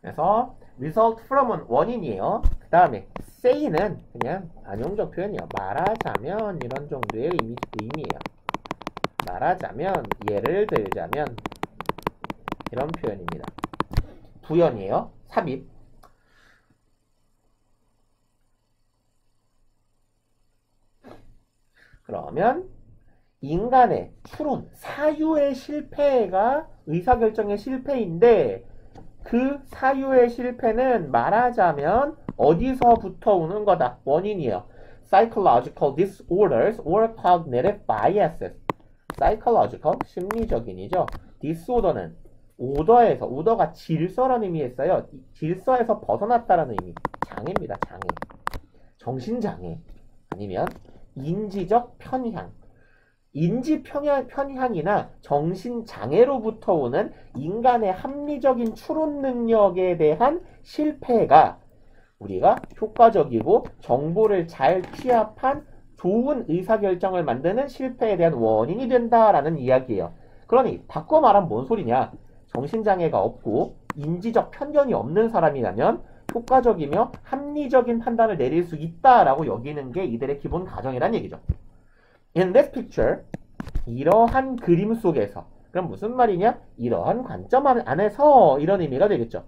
S1: 그래서 result from은 원인이에요. 그 다음에 say는 그냥 관용적 표현이에요. 말하자면 이런 정도의 의미예요. 말하자면, 예를 들자면 이런 표현입니다. 부연이에요. 삽입. 그러면 인간의 추론, 사유의 실패가 의사결정의 실패인데 그 사유의 실패는 말하자면 어디서부터 오는 거다? 원인이에요. Psychological disorders or cognitive biases. Psychological, 심리적인이죠. disorder는 오더가 질서라는 의미였어요. 질서에서 벗어났다라는 의미. 장애입니다. 장애. 정신장애. 아니면 인지적 편향. 인지 편향이나 정신장애로부터 오는 인간의 합리적인 추론 능력에 대한 실패가 우리가 효과적이고 정보를 잘 취합한 좋은 의사결정을 만드는 실패에 대한 원인이 된다라는 이야기예요. 그러니 바꿔 말하면 뭔 소리냐? 정신장애가 없고 인지적 편견이 없는 사람이라면 효과적이며 합리적인 판단을 내릴 수 있다라고 여기는 게 이들의 기본 가정이란 얘기죠. In this picture, 이러한 그림 속에서. 그럼 무슨 말이냐? 이러한 관점 안에서 이런 의미가 되겠죠.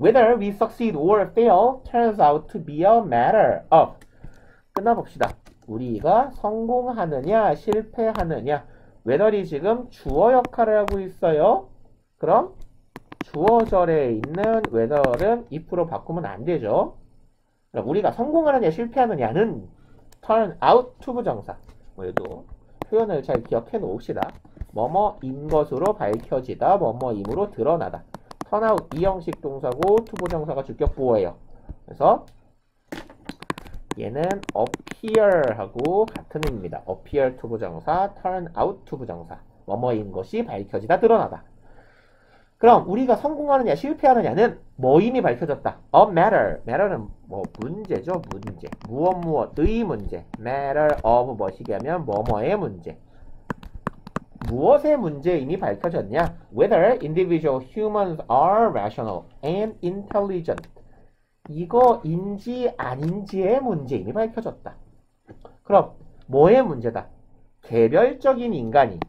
S1: Whether we succeed or fail turns out to be a matter of. 끝나봅시다. 우리가 성공하느냐 실패하느냐. whether이 지금 주어 역할을 하고 있어요. 그럼 주어절에 있는 whether는 if로 바꾸면 안 되죠. 그럼 우리가 성공하느냐 실패하느냐는 turn out to 부정사. 얘도 표현을 잘 기억해 놓읍시다. 뭐뭐인 것으로 밝혀지다, 뭐뭐임으로 드러나다. turn out 이 형식 동사고 to 부정사가 주격 보어예요. 그래서 얘는 appear하고 같은 의미입니다. appear to 부정사, turn out to 부정사. 뭐뭐인 것이 밝혀지다, 드러나다. 그럼 우리가 성공하느냐 실패하느냐는 뭐임이 밝혀졌다. A matter. matter는 뭐 문제죠. 문제. 무엇의 문제. matter of 뭐시기 하면 뭐뭐의 문제. 무엇의 문제임이 밝혀졌냐. Whether individual humans are rational and intelligent. 이거인지 아닌지의 문제임이 밝혀졌다. 그럼 뭐의 문제다? 개별적인 인간이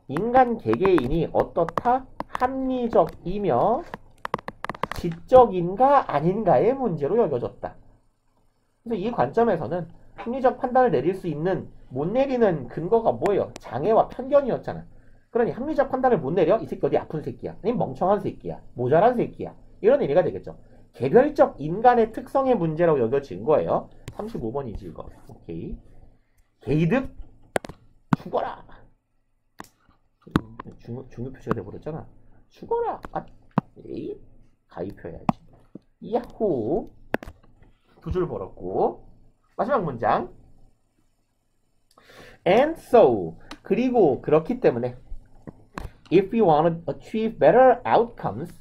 S1: 인간 개개인이 어떻다? 합리적이며 지적인가 아닌가의 문제로 여겨졌다. 그래서 이 관점에서는 합리적 판단을 내릴 수 있는 못 내리는 근거가 뭐예요? 장애와 편견이었잖아. 그러니 합리적 판단을 못 내려? 이 새끼 어디 아픈 새끼야? 아니 멍청한 새끼야? 모자란 새끼야? 이런 의미가 되겠죠. 개별적 인간의 특성의 문제라고 여겨진 거예요. 35번이지 이거. 오케이. 개이득 죽어라. 중요 표시가 돼버렸잖아. 죽어라. 아, 에이? 가입혀야지. 야호. 두 줄 벌었고. 마지막 문장. And so. 그리고 그렇기 때문에 if we want to achieve better outcomes.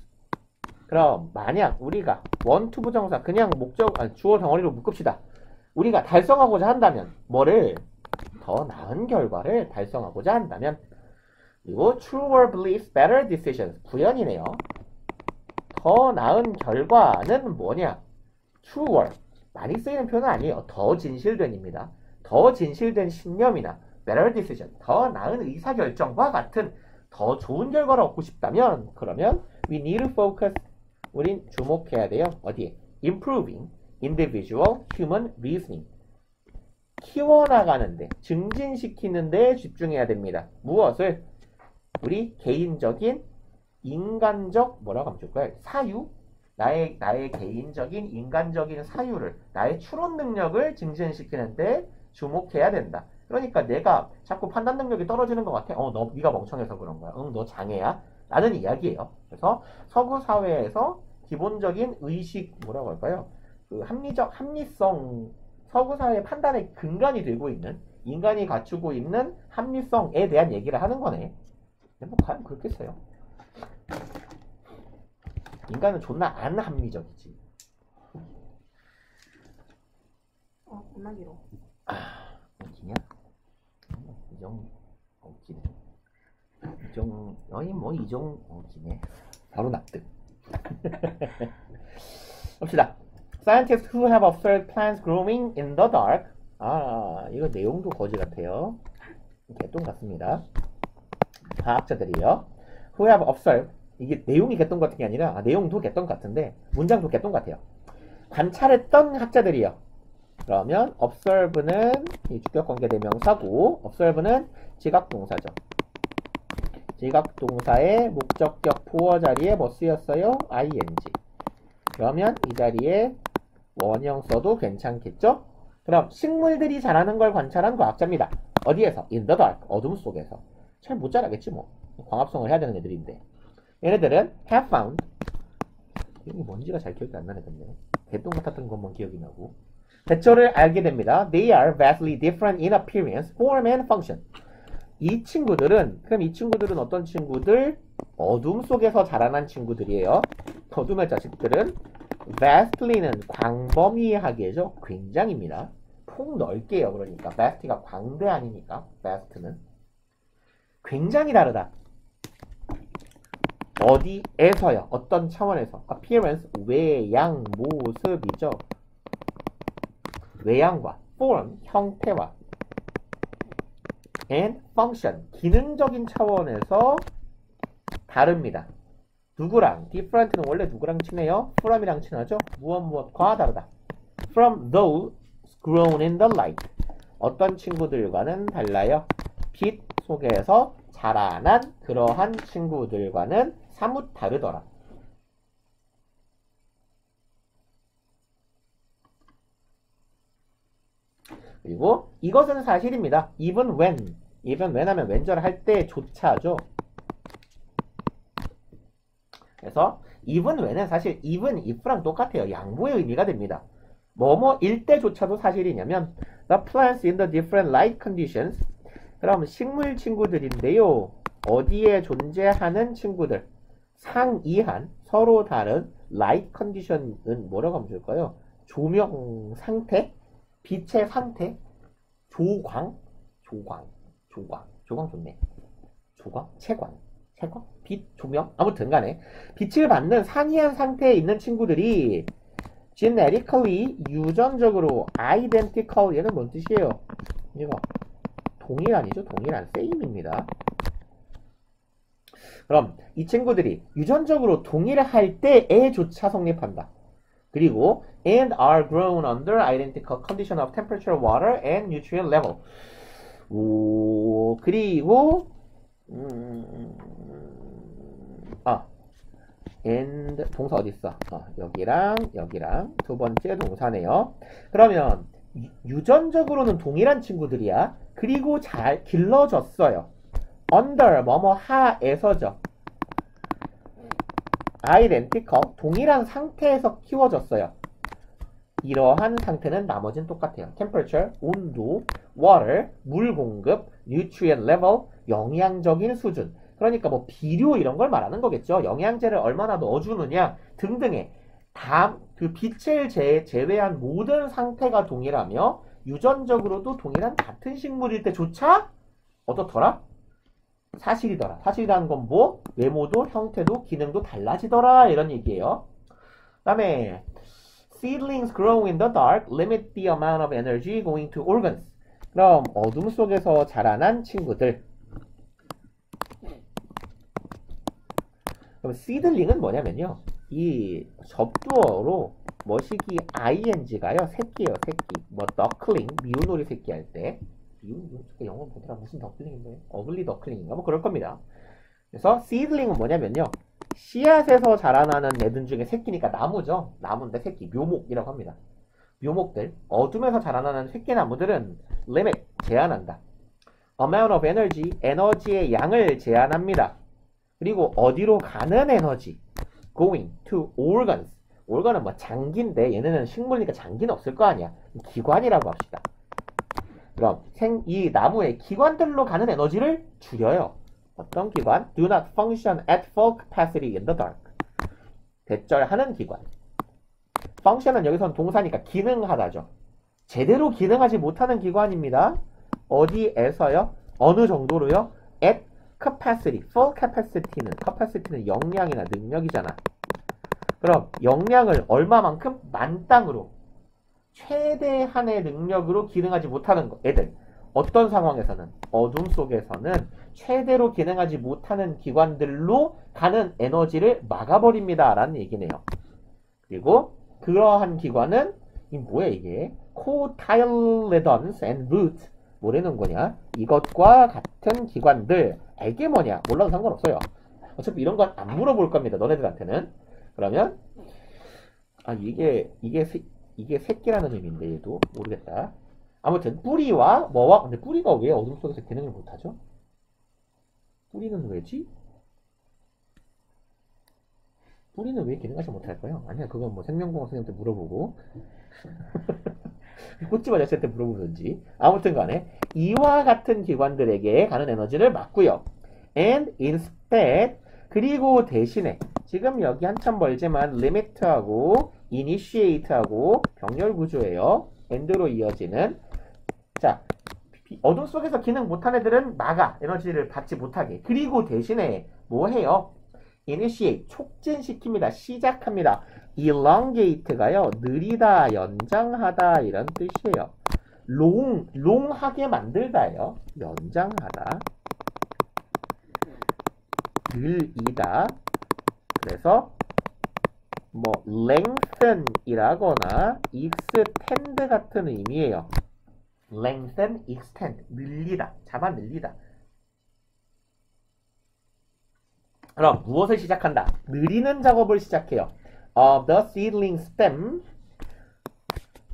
S1: 그럼 만약 우리가 want to 부정사 그냥 목적 주어 덩어리로 묶읍시다. 우리가 달성하고자 한다면 뭐를 더 나은 결과를 달성하고자 한다면 그리고 truer beliefs, better decisions 구현이네요. 더 나은 결과는 뭐냐? truer 많이 쓰이는 표현은 아니에요. 더 진실된입니다. 더 진실된 신념이나 better decision 더 나은 의사결정과 같은 더 좋은 결과를 얻고 싶다면 그러면 we need to focus 우린 주목해야 돼요. 어디에? improving individual human reasoning 키워나가는데 증진시키는데 집중해야 됩니다. 무엇을? 우리 개인적인 인간적 뭐라고 하면 좋을까요? 사유? 나의 개인적인 인간적인 사유를 나의 추론 능력을 증진시키는데 주목해야 된다. 그러니까 내가 자꾸 판단 능력이 떨어지는 것 같아. 네가 멍청해서 그런 거야. 너 장애야. 라는 이야기예요. 그래서 서구 사회에서 기본적인 의식 뭐라고 할까요? 그 합리성 서구 사회 판단의 근간이 되고 있는 인간이 갖추고 있는 합리성에 대한 얘기를 하는 거네. 뭐 과연 그렇겠어요? 인간은 존나 안 합리적이지.
S2: 겁나 길어.
S1: 웃기냐? 이정 웃기네. 이정 웃기네. 바로 납득. 봅시다. Scientists who have observed plants growing in the dark. 이거 내용도 거지 같아요. 개똥 같습니다. 과학자들이요. Who have observed. 이게 내용이 개똥 같은 게 아니라 내용도 개똥 같은데 문장도 개똥 같아요. 관찰했던 학자들이요. 그러면 observe는 이 주격관계대명사고 observe는 지각동사죠. 지각동사의 목적격 보어 자리에 뭐 쓰였어요? ing. 그러면 이 자리에 원형 써도 괜찮겠죠? 그럼 식물들이 자라는 걸 관찰한 과학자입니다. 어디에서? In the dark. 어둠 속에서. 잘 못 자라겠지 뭐. 광합성을 해야 되는 애들인데. 얘네들은 have found. 이게 뭔지가 잘 기억이 안 나네 근데. 개똥 같았던 것만 기억이 나고. 대처를 알게 됩니다. They are vastly different in appearance, form, and function. 이 친구들은 어떤 친구들? 어둠 속에서 자라난 친구들이에요. 어둠의 자식들은 vastly는 광범위하게죠. 굉장히입니다. 폭넓게요. 그러니까 vast가 광대 아니니까 vast는 굉장히 다르다. 어디에서요? 어떤 차원에서? appearance, 외양, 모습이죠. 외양과 form, 형태와 and function. 기능적인 차원에서 다릅니다. 누구랑? different는 원래 누구랑 친해요? from이랑 친하죠? 무엇과 다르다. From those grown in the light. 어떤 친구들과는 달라요? 빛 속에서 자라난 그러한 친구들과는 사뭇 다르더라. 그리고 이것은 사실입니다. even when 하면 when절을 할 때조차죠. 그래서 even when은 사실 even if랑 똑같아요. 양보의 의미가 됩니다. 뭐뭐일 때조차도 사실이냐면 the plants in the different light conditions. 그럼 식물 친구들인데요. 어디에 존재하는 친구들? 상이한 서로 다른 light condition은 뭐라고 하면 좋을까요? 조명 상태? 빛의 상태? 조광 좋네. 채광? 빛, 조명? 아무튼 간에 빛을 받는 상이한 상태에 있는 친구들이 genetically, 유전적으로 identical, 얘는 뭔 뜻이에요? 이거 동일한이죠. 동일한, same입니다. 그럼 이 친구들이 유전적으로 동일할 때에조차 성립한다. 그리고 and are grown under identical condition of temperature, water, and nutrient level. 그리고 and 동사 어디 있어? 여기랑 두 번째 동사네요. 그러면 유전적으로는 동일한 친구들이야. 그리고 잘 길러졌어요. under 뭐뭐 하에서죠. identical 동일한 상태에서 키워졌어요. 이러한 상태는 나머지는 똑같아요. temperature 온도, water 물 공급, nutrient level 영양적인 수준. 그러니까 뭐 비료 이런 걸 말하는 거겠죠. 영양제를 얼마나 넣어주느냐 등등의 그 빛을 제외한 모든 상태가 동일하며 유전적으로도 동일한 같은 식물일 때조차 어떻더라? 사실이더라. 사실이라는 건 뭐? 외모도 형태도 기능도 달라지더라 이런 얘기예요. 그 다음에 seedlings grow in the dark limit the amount of energy going to organs. 그럼 어둠 속에서 자라난 친구들. 그럼 seedling은 뭐냐면요. 이 접두어로 머시기 ing가요. 새끼예요. 새끼. 뭐 duckling 미운오리 새끼 할 때. 영어 보더라. 무슨 더클링인데? 어글리 더클링인가? 뭐 그럴 겁니다. 그래서 seedling은 뭐냐면요. 씨앗에서 자라나는 애들 중에 새끼니까 나무죠. 나무인데 새끼. 묘목이라고 합니다. 묘목들. 어둠에서 자라나는 새끼 나무들은 limit, 제한한다. amount of energy, 에너지의 양을 제한합니다. 그리고 어디로 가는 에너지? going to organs. organ은 뭐 장기인데 얘네는 식물이니까 장기는 없을 거 아니야. 기관이라고 합시다. 그럼 이 나무의 기관들로 가는 에너지를 줄여요. 어떤 기관? Do not function at full capacity in the dark. 대절하는 기관. function은 여기서는 동사니까 기능하다죠. 제대로 기능하지 못하는 기관입니다. 어디에서요? 어느 정도로요? at capacity. full capacity는 역량이나 능력이잖아. 그럼 역량을 얼마만큼? 만땅으로. 최대한의 능력으로 기능하지 못하는 애들. 어떤 상황에서는 어둠 속에서는 최대로 기능하지 못하는 기관들로 가는 에너지를 막아버립니다 라는 얘기네요. 그리고 그러한 기관은 뭐야 이게? cotyledons and root 뭐라는 거냐? 이것과 같은 기관들. 이게 뭐냐? 몰라도 상관없어요. 어차피 이런 건 안 물어볼 겁니다. 너네들한테는. 그러면 이게 새끼라는 의미인데 얘도 모르겠다. 아무튼 뿌리와 뭐와 근데 뿌리가 왜 어둠 속에서 기능을 못하죠? 뿌리는 왜지? 뿌리는 왜 기능하지 못할까요? 아니야 그건 뭐 생명공학 선생님한테 물어보고 꽃집 아저씨한테 물어보든지. 아무튼 간에 이와 같은 기관들에게 가는 에너지를 막고요. and instead 그리고 대신에 지금 여기 한참 멀지만 limit하고 initiate하고 병렬 구조예요. and로 이어지는. 자, 어둠 속에서 기능 못한 애들은 막아. 에너지를 받지 못하게. 그리고 대신에 뭐 해요? initiate, 촉진시킵니다. 시작합니다. elongate가요. 느리다, 연장하다 이런 뜻이에요. 롱하게 만들다예요. 연장하다. 늘이다. 그래서 뭐 lengthen이라거나 extend 같은 의미예요. lengthen, extend, 늘리다, 잡아 늘리다. 그럼 무엇을 시작한다? 늘리는 작업을 시작해요. Of the seedling stem,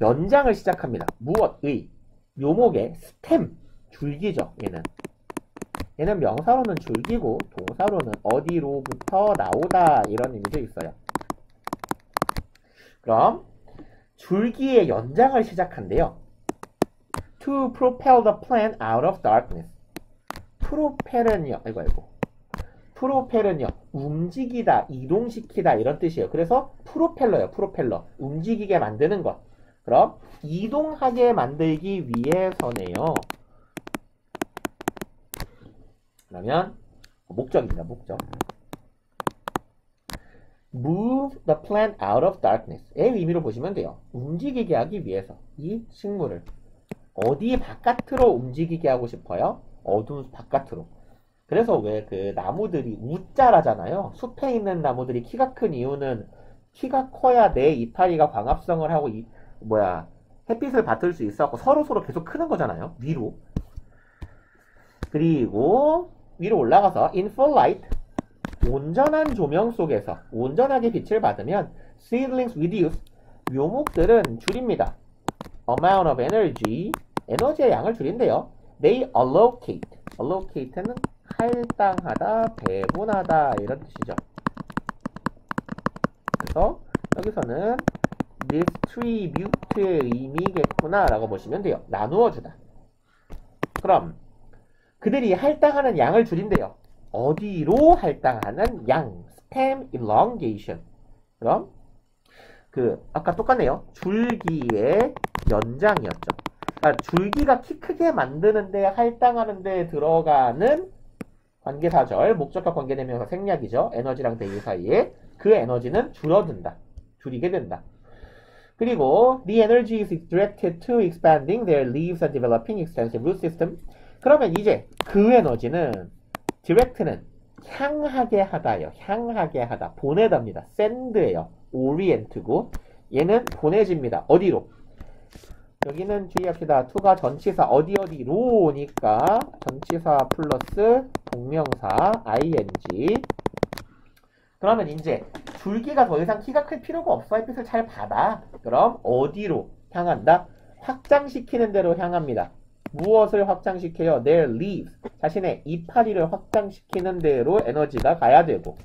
S1: 연장을 시작합니다. 무엇의? 묘목의 stem, 줄기죠. 얘는 명사로는 줄기고 동사로는 어디로부터 나오다 이런 의미도 있어요. 그럼 줄기의 연장을 시작한대요. To propel the plant out of darkness. 프로펠은요. 프로펠은요. 움직이다, 이동시키다 이런 뜻이에요. 그래서 프로펠러요. 프로펠러. 움직이게 만드는 것. 그럼 이동하게 만들기 위해서네요. 그러면 목적입니다. 목적. Move the plant out of darkness의 의미로 보시면 돼요. 움직이게 하기 위해서 이 식물을 어디 바깥으로 움직이게 하고 싶어요? 어두운 바깥으로. 그래서 왜 그 나무들이 우자라잖아요. 숲에 있는 나무들이 키가 큰 이유는 키가 커야 내 이파리가 광합성을 하고 햇빛을 받을 수 있어서 서로 계속 크는 거잖아요. 위로. 그리고 위로 올라가서 in full light, 온전한 조명 속에서 온전하게 빛을 받으면 seedlings reduce, 묘목들은 줄입니다. amount of energy, 에너지의 양을 줄인대요. They allocate는 할당하다, 배분하다 이런 뜻이죠. 그래서 여기서는 distribute의 의미겠구나 라고 보시면 돼요. 나누어주다. 그럼 그들이 할당하는 양을 줄인대요. 어디로 할당하는 양? stem elongation. 그럼 아까 똑같네요. 줄기의 연장이었죠. 그러니까 줄기가 키 크게 만드는데 할당하는 데 들어가는 관계사절, 목적과 관계대명사 생략이죠. 에너지랑 대유 사이에 그 에너지는 줄어든다. 줄이게 된다. 그리고 the energy is directed to expanding their leaves and developing extensive root system. 그러면 이제 그 에너지는 direct는 향하게 하다요. 향하게 하다. 보내답니다. send예요. orient고 얘는 보내집니다. 어디로? 여기는 주의합시다. to가 전치사 어디로니까 전치사 플러스 동명사 ing. 그러면 이제 줄기가 더 이상 키가 클 필요가 없어. 햇빛을 잘 받아. 그럼 어디로 향한다? 확장시키는 대로 향합니다. 무엇을 확장시켜요? Their leaves. 자신의 이파리를 확장시키는 대로 에너지가 가야 되고,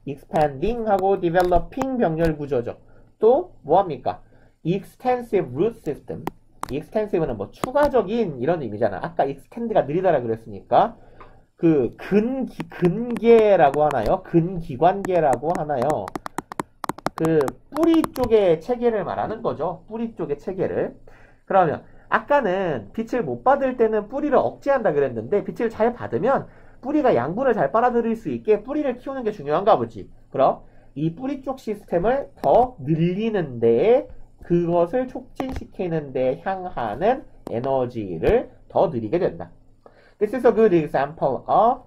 S1: expanding 하고 developing 병렬 구조죠. 또 뭐합니까? extensive root system. extensive는 뭐 추가적인 이런 의미잖아. 아까 extend가 느리다라 그랬으니까 그 근계라고 하나요? 근기관계라고 하나요? 그 뿌리 쪽의 체계를 말하는 거죠. 뿌리 쪽의 체계를. 그러면 아까는 빛을 못 받을 때는 뿌리를 억제한다 그랬는데 빛을 잘 받으면 뿌리가 양분을 잘 빨아들일 수 있게 뿌리를 키우는 게 중요한가 보지. 그럼 이 뿌리 쪽 시스템을 더 늘리는 데에 그것을 촉진시키는 데 향하는 에너지를 더 느리게 된다. This is a good example of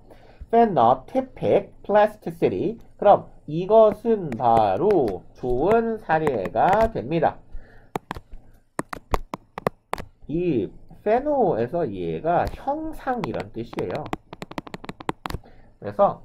S1: phenotypic plasticity. 그럼 이것은 바로 좋은 사례가 됩니다. 이 페노에서 얘가 형상 이런 뜻이에요. 그래서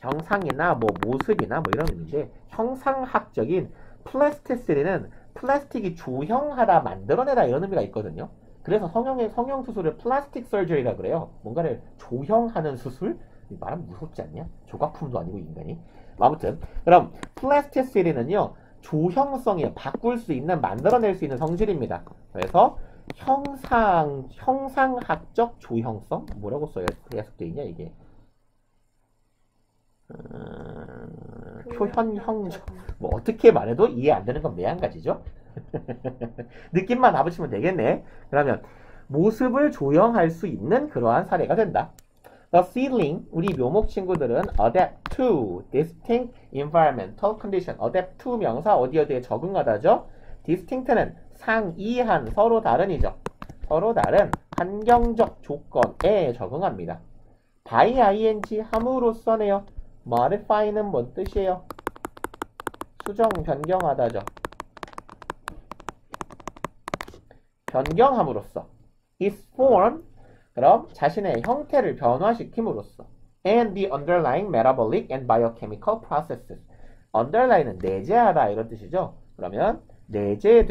S1: 형상이나 뭐 모습이나 뭐 이런 의미인데 형상학적인 플라스티시티는 플라스틱이 조형하다, 만들어내다 이런 의미가 있거든요. 그래서 성형 수술을 플라스틱 서저리라 그래요. 뭔가를 조형하는 수술? 말하면 무섭지 않냐? 조각품도 아니고 인간이. 아무튼 그럼 플라스티시티는요 조형성이에요. 바꿀 수 있는, 만들어낼 수 있는 성질입니다. 그래서 형상학적 조형성? 뭐라고 써야 해석돼 있냐 이게? 표현형적. 뭐 어떻게 말해도 이해 안 되는 건 매한가지죠. 느낌만 잡으시면 되겠네. 그러면 모습을 조형할 수 있는 그러한 사례가 된다. The seedling, 우리 묘목 친구들은 adapt to distinct environmental condition. adapt to 명사 어디에 적응하다죠. distinct는 상이한, 서로 다른이죠. 서로 다른 환경적 조건에 적응합니다. by ing 함으로써네요. modify는 뭔 뜻이에요? 수정, 변경하다죠. 변경함으로써 its form, 그럼 자신의 형태를 변화시킴으로써 and the underlying metabolic and biochemical processes. underlying은 내재하다 이런 뜻이죠. 그러면 내재해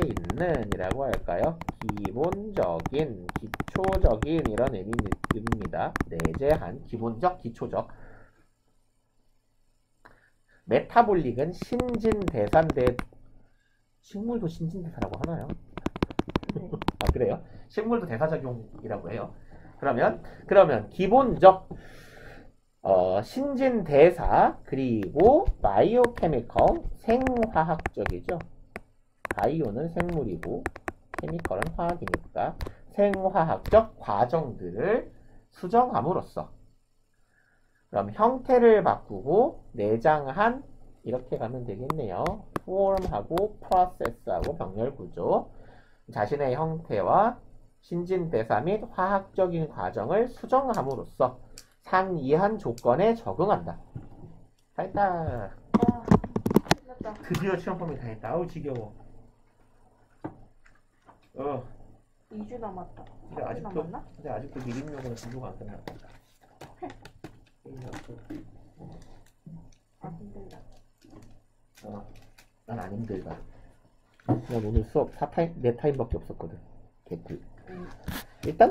S1: 있는 이라고 할까요? 기본적인, 기초적인 이런 의미입니다. 내재한, 기본적, 기초적. 메타볼릭은 신진대사인데 식물도 신진대사라고 하나요?
S2: 네.
S1: 아, 그래요? 식물도 대사작용이라고 해요. 그러면 기본적 신진대사 그리고 바이오케미컬 생화학적이죠. 바이오는 생물이고 케미컬은 화학이니까 생화학적 과정들을 수정함으로써 그럼 형태를 바꾸고 내장한 이렇게 가면 되겠네요. form하고 process하고 병렬 구조 자신의 형태와 신진대사 및 화학적인 과정을 수정함으로써 상이한 조건에 적응한다. 다 했다.
S2: 아, 끝났다.
S1: 드디어 시험 범위 다 했다. 아우 지겨워.
S2: 2주 남았다.
S1: 근데
S2: 4주
S1: 아직도
S2: 남았나?
S1: 미림용은 공부가 안 끝났다.
S2: 아, 힘들다.
S1: 난 안 힘들다. 난 오늘 수업 4타임, 4타임밖에 없었거든. 개꿀. 일단